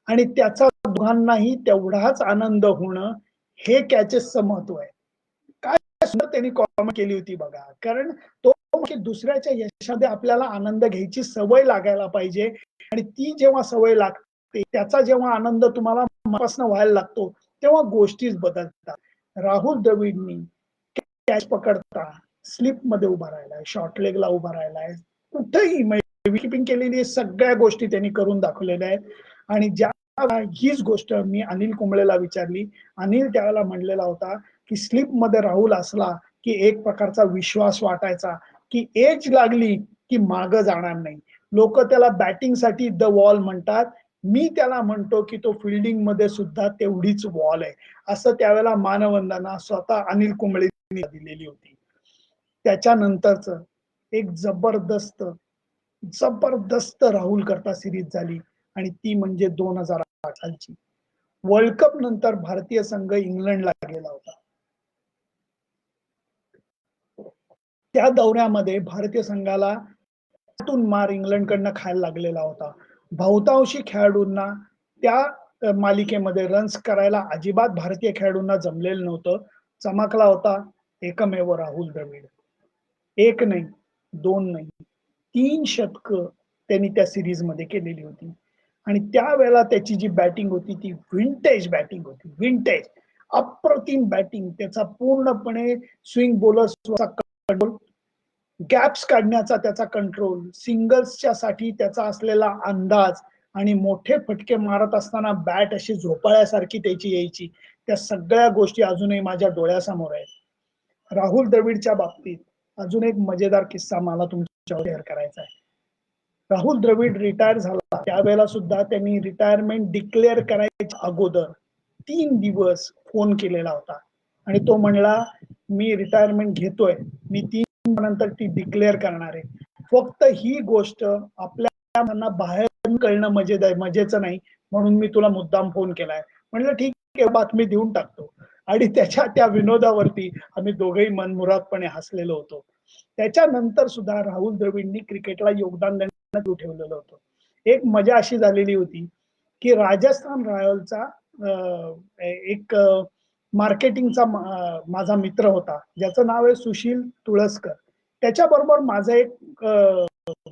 आणि त्याचा दोघांनाही तेवढाच आनंद होणं हे कॅचेसचं महत्व आहे. काय सुंदर त्यांनी कॉमेंट केली होती बघा. कारण तो दुसऱ्याच्या यशामध्ये आपल्याला आनंद घ्यायची सवय लागायला पाहिजे आणि ती जेव्हा सवय लागते त्याचा जेव्हा आनंद तुम्हाला मनापासून व्हायला लागतो तेव्हा गोष्टीच बदलतात. राहुल द्रविडनी कॅच पकडता स्लिप मध्ये उभा राहिलाय, शॉर्ट लेगला उभा राहिलाय, कुठेही विकीपिंग केलेली सगळ्या गोष्टी त्यांनी करून दाखवलेल्या आहेत. आणि ज्या हीच गोष्ट मी अनिल कुंबळेला विचारली, अनिल त्यावेळेला म्हणलेला होता की स्लिप मध्ये राहुल असला की एक प्रकारचा विश्वास वाटायचा की एज लागली की मागं जाणार नाही. लोक त्याला बॅटिंग साठी द वॉल म्हणतात, मी त्याला म्हणतो की तो फिल्डिंग मध्ये सुद्धा तेवढीच वॉल आहे, असं त्यावेळेला मानवंदना स्वतः अनिल कुंबळेंनी दिलेली होती. त्याच्यानंतरच एक जबरदस्त राहुल करता सिरीज झाली आणि ती म्हणजे 2008 सालची. वर्ल्ड कप नंतर भारतीय संघ इंग्लंडला गेला होता. त्या दौऱ्यामध्ये भारतीय संघाला त्यातून मार इंग्लंडकडनं खायला लागलेला होता. बहुतांशी खेळाडूंना त्या मालिकेमध्ये रन्स करायला अजिबात भारतीय खेळाडूंना जमलेलं नव्हतं. चमकला होता एकमेव राहुल द्रविड. एक नाही, दोन नाही, 3 शतकं त्यांनी त्या सीरीजमध्ये केलेली होती. आणि त्यावेळेला त्याची जी बॅटिंग होती ती विंटेज बॅटिंग होती. विंटेज. अप्रतिम बॅटिंग. त्याचा पूर्णपणे स्विंग बॉलर्सचा कंट्रोल, गॅप्स काढण्याचा त्याचा कंट्रोल, सिंगल्सच्या साठी त्याचा असलेला अंदाज आणि मोठे फटके मारत असताना बॅट अशी झोपाळ्यासारखी त्याची यायची. त्या सगळ्या गोष्टी अजूनही माझ्या डोळ्यासमोर आहेत. राहुल द्रविडच्या बाबतीत अजून एक मजेदार किस्सा मला तुमच्यावर शेअर करायचा आहे. राहुल द्रविड रिटायर झाला त्यावेळेला सुद्धा त्यांनी रिटायरमेंट डिक्लेअर करायच्या अगोदर 3 दिवस फोन केलेला होता आणि तो म्हणला मी रिटायरमेंट घेतोय, मी 3 नंतर ती डिक्लेअर करणार आहे. फक्त ही गोष्ट आपल्या बाहेर कळणं मजेचं नाही, म्हणून मी तुला मुद्दाम फोन केलाय. म्हणलं ठीक आहे, बातमी देऊन टाकतो. आणि त्याच्या त्या विनोदावरती आम्ही दोघेही मनमुरादपणे हसलेलो होतो. त्याच्यानंतर सुद्धा राहुल द्रविडनी क्रिकेटला योगदान देणं ठेवलेलं होतं. एक मजा अशी झालेली होती की राजस्थान रॉयल्सचा एक मार्केटिंगचा माझा मित्र होता ज्याचं नाव आहे सुशील तुळसकर. त्याच्याबरोबर माझा एक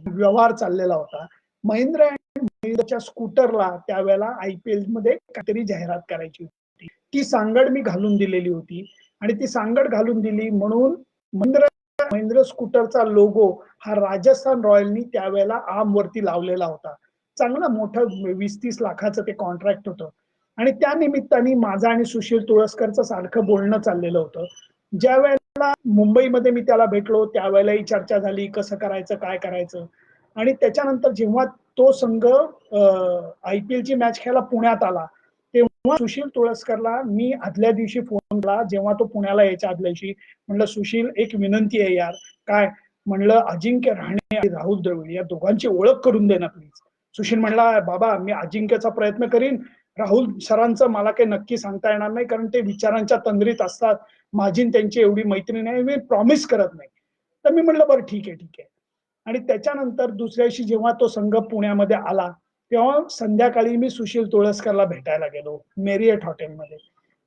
व्यवहार चाललेला होता. महिंद्रा अँड महिंद्राच्या स्कूटरला त्यावेळेला IPL मध्ये काहीतरी जाहिरात करायची होती. ती सांगड मी घालून दिलेली होती आणि ती सांगड घालून दिली म्हणून महिंद्रा स्कूटरचा लोगो हा राजस्थान रॉयलनी त्यावेळेला आर्म वरती लावलेला होता. चांगलं मोठं 20-30 लाखाचं ते कॉन्ट्रॅक्ट होतं आणि त्या निमित्ताने माझा आणि सुशील तुळसकरचं सारखं बोलणं चाललेलं होतं. ज्या वेळेला मुंबईमध्ये मी त्याला भेटलो त्यावेळेलाही चर्चा झाली कसं करायचं काय करायचं. आणि त्याच्यानंतर जेव्हा तो संघ IPL ची मॅच खेळायला पुण्यात आला तेव्हा सुशील तुळसकरला मी आदल्या दिवशी फोन केला, जेव्हा तो पुण्याला यायच्या आदल्या दिवशी. म्हणलं सुशील एक विनंती आहे यार. काय? म्हणलं अजिंक्य राहणे आणि राहुल द्रविड या दोघांची ओळख करून दे ना प्लीज. सुशील म्हणला बाबा मी अजिंक्यचा प्रयत्न करीन, राहुल सरांचं मला काही नक्की सांगता येणार नाही कारण ते विचारांच्या तंद्रीत असतात. माझी त्यांची एवढी मैत्री नाही, मी प्रॉमिस करत नाही. तर मी म्हणलं बरं ठीक आहे ठीक आहे. आणि त्याच्यानंतर दुसऱ्या दिवशी जेव्हा तो संघ पुण्यामध्ये आला तेव्हा संध्याकाळी मी सुशील तुळसकरला भेटायला गेलो मेरियट हॉटेलमध्ये.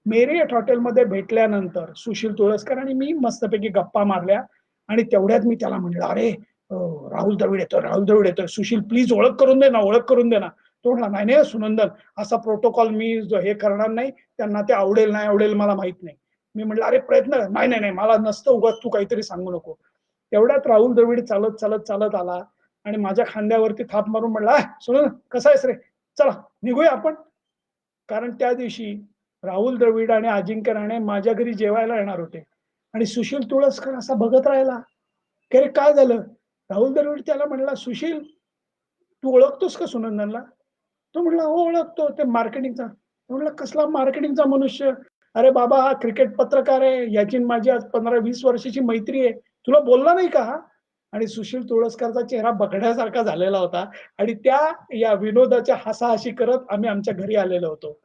मेरियट हॉटेलमध्ये भेटल्यानंतर सुशील तुळसकर आणि मी मस्तपैकी गप्पा मारल्या आणि तेवढ्यात मी त्याला म्हणलं अरे राहुल द्रविड येतोय, राहुल द्रविड येतोय, सुशील प्लीज ओळख करून दे ना, ओळख करून दे ना. तो म्हणला नाही नाही सुनंदन, असा प्रोटोकॉल मी हे करणार नाही, त्यांना ते आवडेल नाही आवडेल मला माहित नाही. मी म्हणलं अरे प्रयत्न नाही नाही नाही मला नसतं उगाच तू काहीतरी सांगू नको. तेवढ्यात राहुल द्रविड चालत चालत चालत आला आणि माझ्या खांद्यावरती थाप मारून म्हणला सुनंदन कसा आहेस रे, चला निघूया आपण. कारण त्या दिवशी राहुल द्रविड आणि अजिंक्य राहणे माझ्या घरी जेवायला येणार होते. आणि सुशील तुळसकर असा बघत राहिला की अरे काय झालं. राहुल द्रविड त्याला म्हणला सुशील तू ओळखतोस का सुनंदनला. तो म्हणला हो ओळखतो, ते मार्केटिंगचा. म्हणलं कसला मार्केटिंगचा मनुष्य. अरे बाबा हा क्रिकेट पत्रकार आहे, याची माझी आज 15-20 वर्षाची मैत्री आहे, तुला बोलला नाही का हा. आणि सुशील तुळसकरचा चेहरा बघण्यासारखा झालेला होता आणि त्या या विनोदाच्या हसाहशी करत आम्ही आमच्या घरी आलेलो होतो.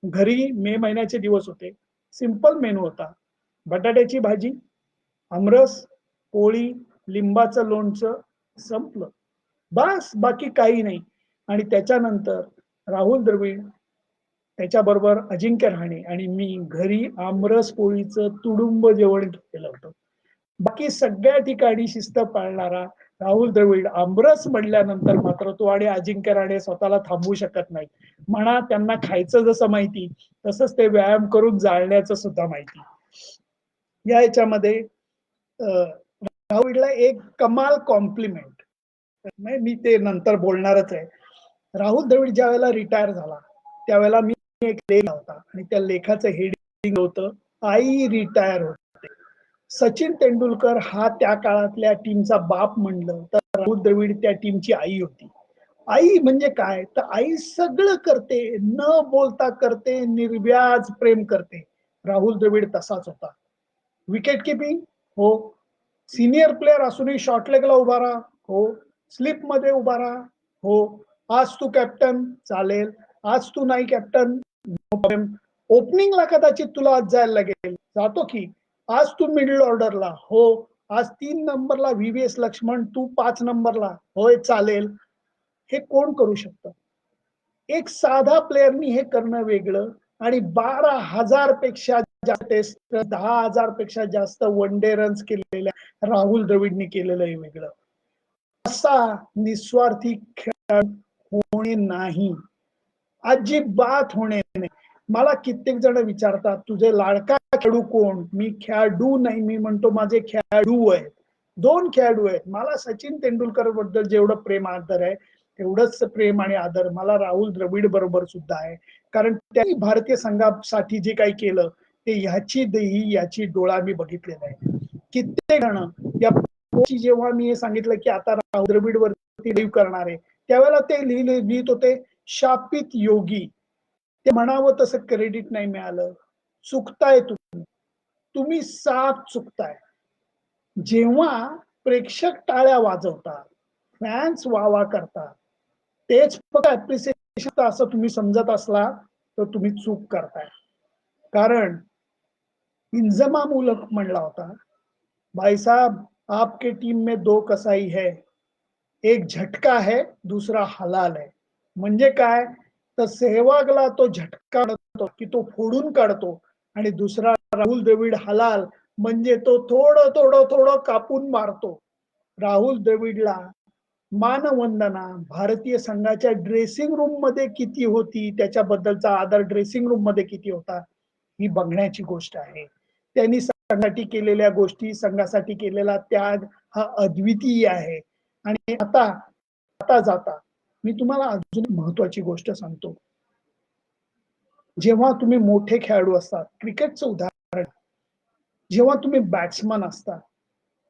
घरी मे महिन्याचे दिवस होते. सिंपल मेनू होता. बटाट्याची भाजी, आमरस, पोळी, लिंबाचं लोणचं, संपलं. बस बाकी काही नाही. आणि त्याच्यानंतर राहुल द्रविड त्याच्याबरोबर अजिंक्य राहणे आणि मी घरी आमरस पोळीचं तुडुंब जेवण केलं होतं. बाकी सगळ्या ठिकाणी शिस्त पाळणारा राहुल द्रविड आमरस म्हणल्यानंतर मात्र तो आणि अजिंक्य राहणे स्वतःला थांबवू शकत नाही. म्हणा त्यांना खायचं जसं माहिती तसंच ते व्यायाम करून जाळण्याचं सुद्धा माहिती. या याच्यामध्ये राहुलला एक कमाल कॉम्प्लिमेंट मी ते नंतर बोलणारच आहे. राहुल द्रविड ज्या वेळेला रिटायर झाला त्यावेळेला मी एक लेख होता आणि त्या लेखाचं हेडिंग होतं आई रिटायर होते. सचिन तेंडुलकर हा त्या काळातल्या टीमचा बाप म्हणलं तर राहुल द्रविड त्या टीमची आई होती. आई म्हणजे काय तर आई सगळं करते, न बोलता करते, निर्व्याज प्रेम करते. राहुल द्रविड तसाच होता. विकेट किपिंग हो, सिनियर प्लेयर असूनही शॉर्ट लेगला उभा राहा हो, स्लिप मध्ये उभा राहा हो, आज तू कॅप्टन चालेल, आज तू नाही कॅप्टन ओपनिंगला कदाचित तुला आज जायला लागेल, जातो की. आज तू मिडल ऑर्डरला हो, आज 3 नंबरला व्हीव्हीएस लक्ष्मण, तू 5 नंबरला होय, चालेल. हे कोण करू शकतं? एक साधा प्लेअरनी हे करणं वेगळं आणि 12,000 पेक्षा जास्त टेस्ट, 10,000 पेक्षा जास्त वन डे रन्स केलेल्या राहुल द्रविडने केलेलं हे वेगळं. असा निस्वार्थी खेळ होणे नाही, अजिबात होणे नाही. मला कित्येक जण विचारतात तुझे लाडका खेळाडू कोण? मी खेळाडू नाही, मी म्हणतो माझे खेळाडू आहेत. 2 खेळाडू आहेत. मला सचिन तेंडुलकर बद्दल जेवढं प्रेम आदर आहे तेवढंच प्रेम आणि आदर मला राहुल द्रविड बरोबर सुद्धा आहे. कारण त्यांनी भारतीय संघासाठी जे काही केलं ते ह्याची देही याची डोळा मी बघितलेला आहे. कित्येक जण या जेव्हा मी हे सांगितलं की आता राहुल द्रविड वरती लीव करणार आहे, त्यावेळेला ते लिहित होते शापित योगी. ते म्हणावं तसं क्रेडिट नाही मिळालं. चुकताय तुम्ही, तुम्ही साफ चुकताय. जेव्हा प्रेक्षक टाळ्या वाजवतात, फॅन्स वावा करतात, तेच फक्त अप्रिसिएशन असं तुम्ही समजत असला तर तुम्ही चूक करताय. कारण इंजमाम उलक म्हणला होता, भाई साहब आपके टीम में 2 कसाई है, एक झटका है, दूसरा हलाल है. म्हणजे काय? तर सेहवागला तो झटका की तो फोडून काढतो आणि दुसरा राहुल द्रविड हलाल म्हणजे तो थोडं थोडं थोडं कापून मारतो. राहुल द्रविडला मानवंदना भारतीय संघाच्या ड्रेसिंग रूम मध्ये किती होती, त्याच्याबद्दलचा आदर ड्रेसिंग रूम मध्ये किती होता, ही बघण्याची गोष्ट आहे. त्यांनी संघासाठी केलेल्या गोष्टी, संघासाठी केलेला त्याग हा अद्वितीय आहे. आणि आता आता जाता मी तुम्हाला अजून महत्वाची गोष्ट सांगतो. जेव्हा तुम्ही मोठे खेळाडू असतात, क्रिकेटचं उदाहरण, जेव्हा तुम्ही बॅट्समन असता,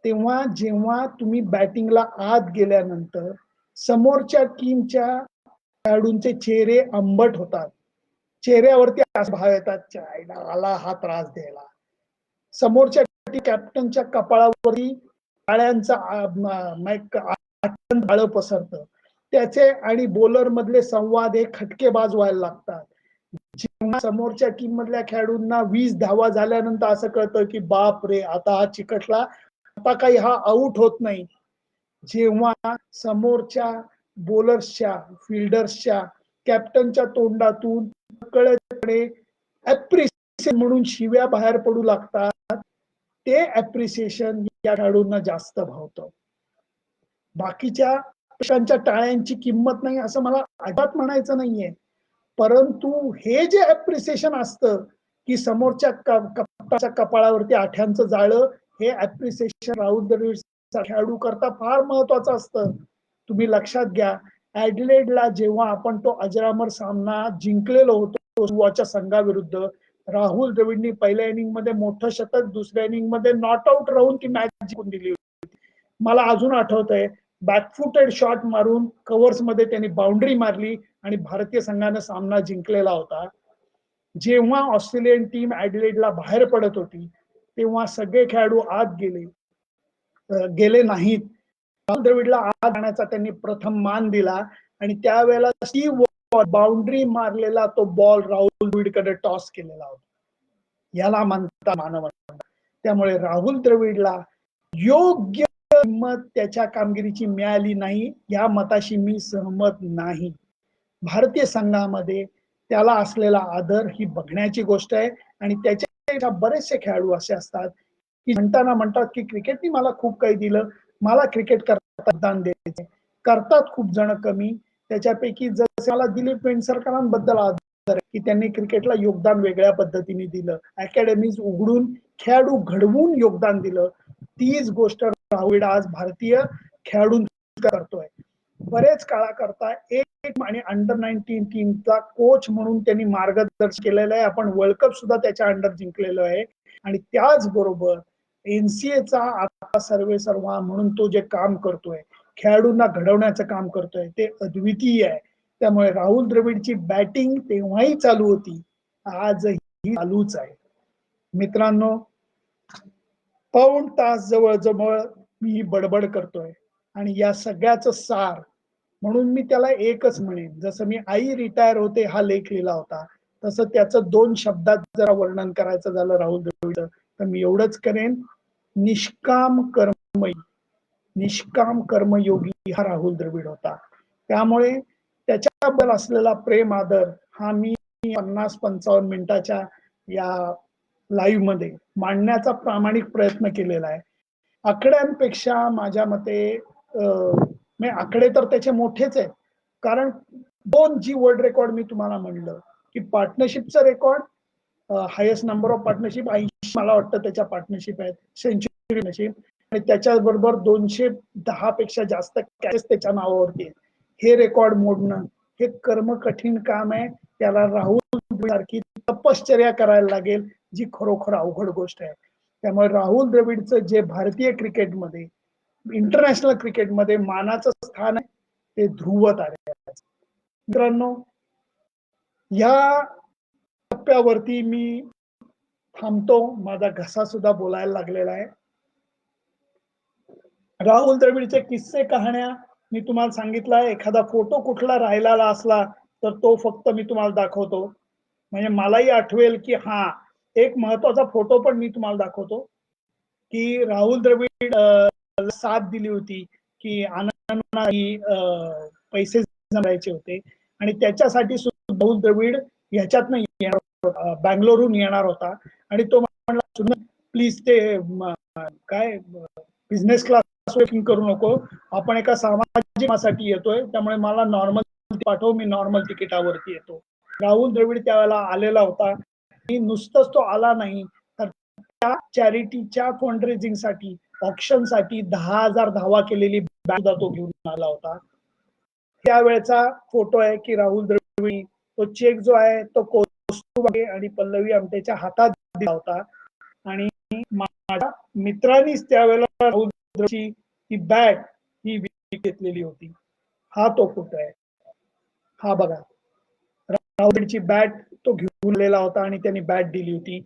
तेव्हा जेव्हा तुम्ही बॅटिंगला आत गेल्यानंतर समोरच्या टीमच्या खेळाडूंचे चेहरे आंबट होतात. चेहऱ्यावरती भाव येतात, "चायला आला हा त्रास द्यायला." समोरच्या कॅप्टनच्या कपाळावरती टाळ्यांचा जाळं पसरतं. त्याचे आणि बॉलर मधले संवाद हे खटकेबाज व्हायला लागतात. जेव्हा समोरच्या टीम मधल्या खेळाडूंना 20 धावा झाल्यानंतर असं कळतं की बाप रे, आता हा चिकटला, आता काही हा आउट होत नाही. जेव्हा समोरच्या बॉलर्सच्या, फिल्डर्सच्या, कॅप्टनच्या तोंडातून कळतपणे ऍप्रिसिएशन म्हणून शिव्या बाहेर पडू लागतात, ते ऍप्रिसिएशन या खेळाडूंना जास्त भावतं. बाकीच्या पेक्षांच्या टाळ्यांची किंमत नाही असं मला अजिबात म्हणायचं नाहीये. परंतु हे जे ऍप्रिसिएशन असतं की समोरच्या कप्तानच्या कपाळावरती आठ्यांचं जाळं, हे ऍप्रिसिएशन राहुल द्रविड खेळाडू करता फार महत्वाचं असतं. तुम्ही लक्षात घ्या, ऍडिलेडला जेव्हा आपण तो अजरामर सामना जिंकलेलो होतो गोवाच्या संघाविरुद्ध, राहुल द्रविडनी पहिल्या इनिंग मध्ये मोठं शतक, दुसऱ्या इनिंग मध्ये नॉट आउट राहून ती मॅच जिंकून दिली होती. मला अजून आठवतंय, बॅकफुटेड शॉट मारून कव्हर्स मध्ये त्यांनी बाउंड्री मारली आणि भारतीय संघाने सामना जिंकलेला होता. जेव्हा ऑस्ट्रेलियन टीम ऍडिलेडला बाहेर पडत होती, तेव्हा सगळे खेळाडू आत गेले नाहीत. राहुल द्रविडला आत जाण्याचा त्यांनी प्रथम मान दिला आणि त्यावेळेला बाउंड्री मारलेला तो बॉल राहुल द्रविडकडे टॉस केलेला होता. याला म्हणतात मानवंदना. त्यामुळे राहुल द्रविडला योग्य किंमत त्याच्या कामगिरीची मिळाली नाही, या मताशी मी सहमत नाही. भारतीय संघामध्ये त्याला असलेला आदर ही बघण्याची गोष्ट आहे. आणि त्याच्या बरेचसे खेळाडू असे असतात की म्हणतात की क्रिकेटने मला खूप काही दिलं, मला क्रिकेट करता योगदान द्यायचे. करतात खूप जण कमी. त्याच्यापैकी जसं मला दिलीप वेंगसरकरांबद्दल आदर आहे की त्यांनी क्रिकेटला योगदान वेगळ्या पद्धतीने दिलं, अकॅडमीज उघडून खेळाडू घडवून योगदान दिलं. तीच गोष्ट राहुल आज भारतीय खेळाडू करतोय. बरेच काळाकरता एक आणि अंडर 19 टीमचा कोच म्हणून त्यांनी मार्गदर्शन केलेलं आहे. आपण वर्ल्ड कप सुद्धा त्याच्या अंडर जिंकलेलो आहे. आणि त्याचबरोबर एनसीएचा आता सर्वे सर्वा म्हणून तो जे काम करतोय, खेळाडूंना घडवण्याचं काम करतोय, ते अद्वितीय आहे. त्यामुळे राहुल द्रविडची बॅटिंग तेव्हाही चालू होती, आजही चालूच आहे. मित्रांनो, पाऊण तास जवळ मी बडबड करतोय आणि या सगळ्याचं सार म्हणून मी त्याला एकच म्हणेन, जसं मी आई रिटायर होते हा लेख लिहिला होता, तसं त्याचं 2 शब्दात जरा वर्णन करायचं झालं राहुल द्रविडचं, तर मी एवढंच करेन, निष्काम कर्मयोगी, निष्काम कर्मयोगी हा राहुल द्रविड होता. त्यामुळे त्याच्याबद्दल असलेला प्रेम आदर हा मी 50-55 मिनिटाच्या या लाईव्ह मध्ये मांडण्याचा प्रामाणिक प्रयत्न केलेला आहे. आकड्यांपेक्षा माझ्या मते म्हणजे आकडे तर त्याचे मोठेच आहेत. कारण 2 जी वर्ल्ड रेकॉर्ड मी तुम्हाला म्हणलं, की पार्टनरशिपचं record highest number of partnership 80 मला वाटतं त्याच्या पार्टनरशिप आहेत. सेंचुरी पार्टनरशिप आणि त्याच्याबरोबर 210 पेक्षा जास्त कॅचेस त्याच्या नावावरती आहेत. हे रेकॉर्ड मोडणं हे कर्म कठीण काम आहे. त्याला राहुल सारखी तपश्चर्या करायला लागेल, जी खरोखर अवघड गोष्ट आहे. त्यामुळे राहुल द्रविडचं जे भारतीय क्रिकेटमध्ये, इंटरनॅशनल क्रिकेटमध्ये मानाचं स्थान आहे ते ध्रुव तारे आहे. मित्रांनो, या टप्प्यावरती मी थांबतो. माझा घसा सुद्धा बोलायला लागलेला आहे. राहुल द्रविडचे किस्से कहाण्या मी तुम्हाला सांगितलं आहे. एखादा फोटो कुठला राहिलेला असला तर तो फक्त मी तुम्हाला दाखवतो. म्हणजे मलाही आठवेल की हा एक महत्वाचा फोटो पण मी तुम्हाला दाखवतो, की राहुल द्रविड साथ दिली होती की आनंदला पैसे जमायचे होते आणि त्याच्यासाठी सुद्धा राहुल द्रविड ह्याच्यातनं येणार बँगलोरहून येणार होता आणि तो म्हणला प्लीज ते काय बिझनेस क्लास करू नको, आपण एका सामाजिक येतोय, त्यामुळे मला नॉर्मल पाठव, मी नॉर्मल तिकिटावरती येतो. राहुल द्रविड त्यावेळेला आलेला होता आणि नुसतंच तो आला नाही तर त्या चॅरिटीच्या फंड रेझिंग साठी, ऑप्शन साठी 10,000 धावा केलेली बॅग तो घेऊन आला होता. त्यावेळेचा फोटो आहे की राहुल द्रविड तो चेक जो आहे तो कौस्तुभ आणि पल्लवी आमटेच्या हातात दिला होता आणि माझ्या मित्रांनीच त्यावेळेला राहुल द्रविडची ती बॅग ही विकत घेतलेली होती. हा तो फोटो आहे. हा बघा, राहुलची बॅट तो घेऊन आलेला होता आणि त्यांनी बॅट दिली होती.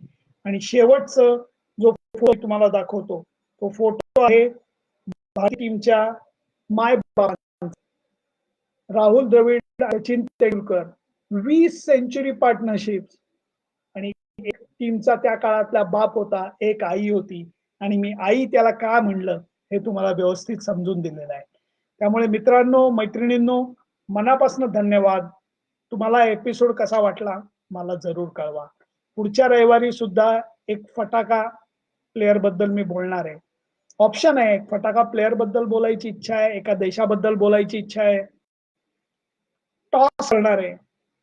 आणि शेवटचं जो फोटो तुम्हाला दाखवतो तो फोटो आहे भारतीय टीमच्या माय बाबांचा. राहुल द्रविड, सचिन तेंडुलकर 20 सेंचुरी पार्टनरशिप आणि एक टीमचा त्या काळातला बाप होता, एक आई होती आणि मी आई त्याला का म्हणलं हे तुम्हाला व्यवस्थित समजून दिलेलं आहे. त्यामुळे मित्रांनो, मैत्रिणींनो, मनापासून धन्यवाद. तुम्हाला एपिसोड कसा वाटला मला जरूर कळवा. पुढच्या रविवारी सुद्धा एक फटाका प्लेयर बद्दल मी बोलणार आहे. ऑप्शन आहे, फटाका प्लेयर बद्दल बोलायची इच्छा आहे, एका देशाबद्दल बोलायची इच्छा आहे, टॉस करणार आहे.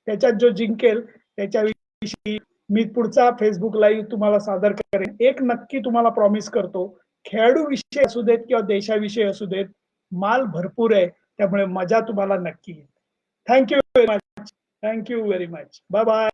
त्याच्यात जो जिंकेल त्याच्याविषयी मी पुढचा फेसबुक लाईव्ह तुम्हाला सादर करेन. एक नक्की तुम्हाला प्रॉमिस करतो, खेळाडू विषय असू देत किंवा देशाविषयी असू देत, माल भरपूर आहे, त्यामुळे मजा तुम्हाला नक्की येईल. Thank you very much. Thank you very much. Bye bye.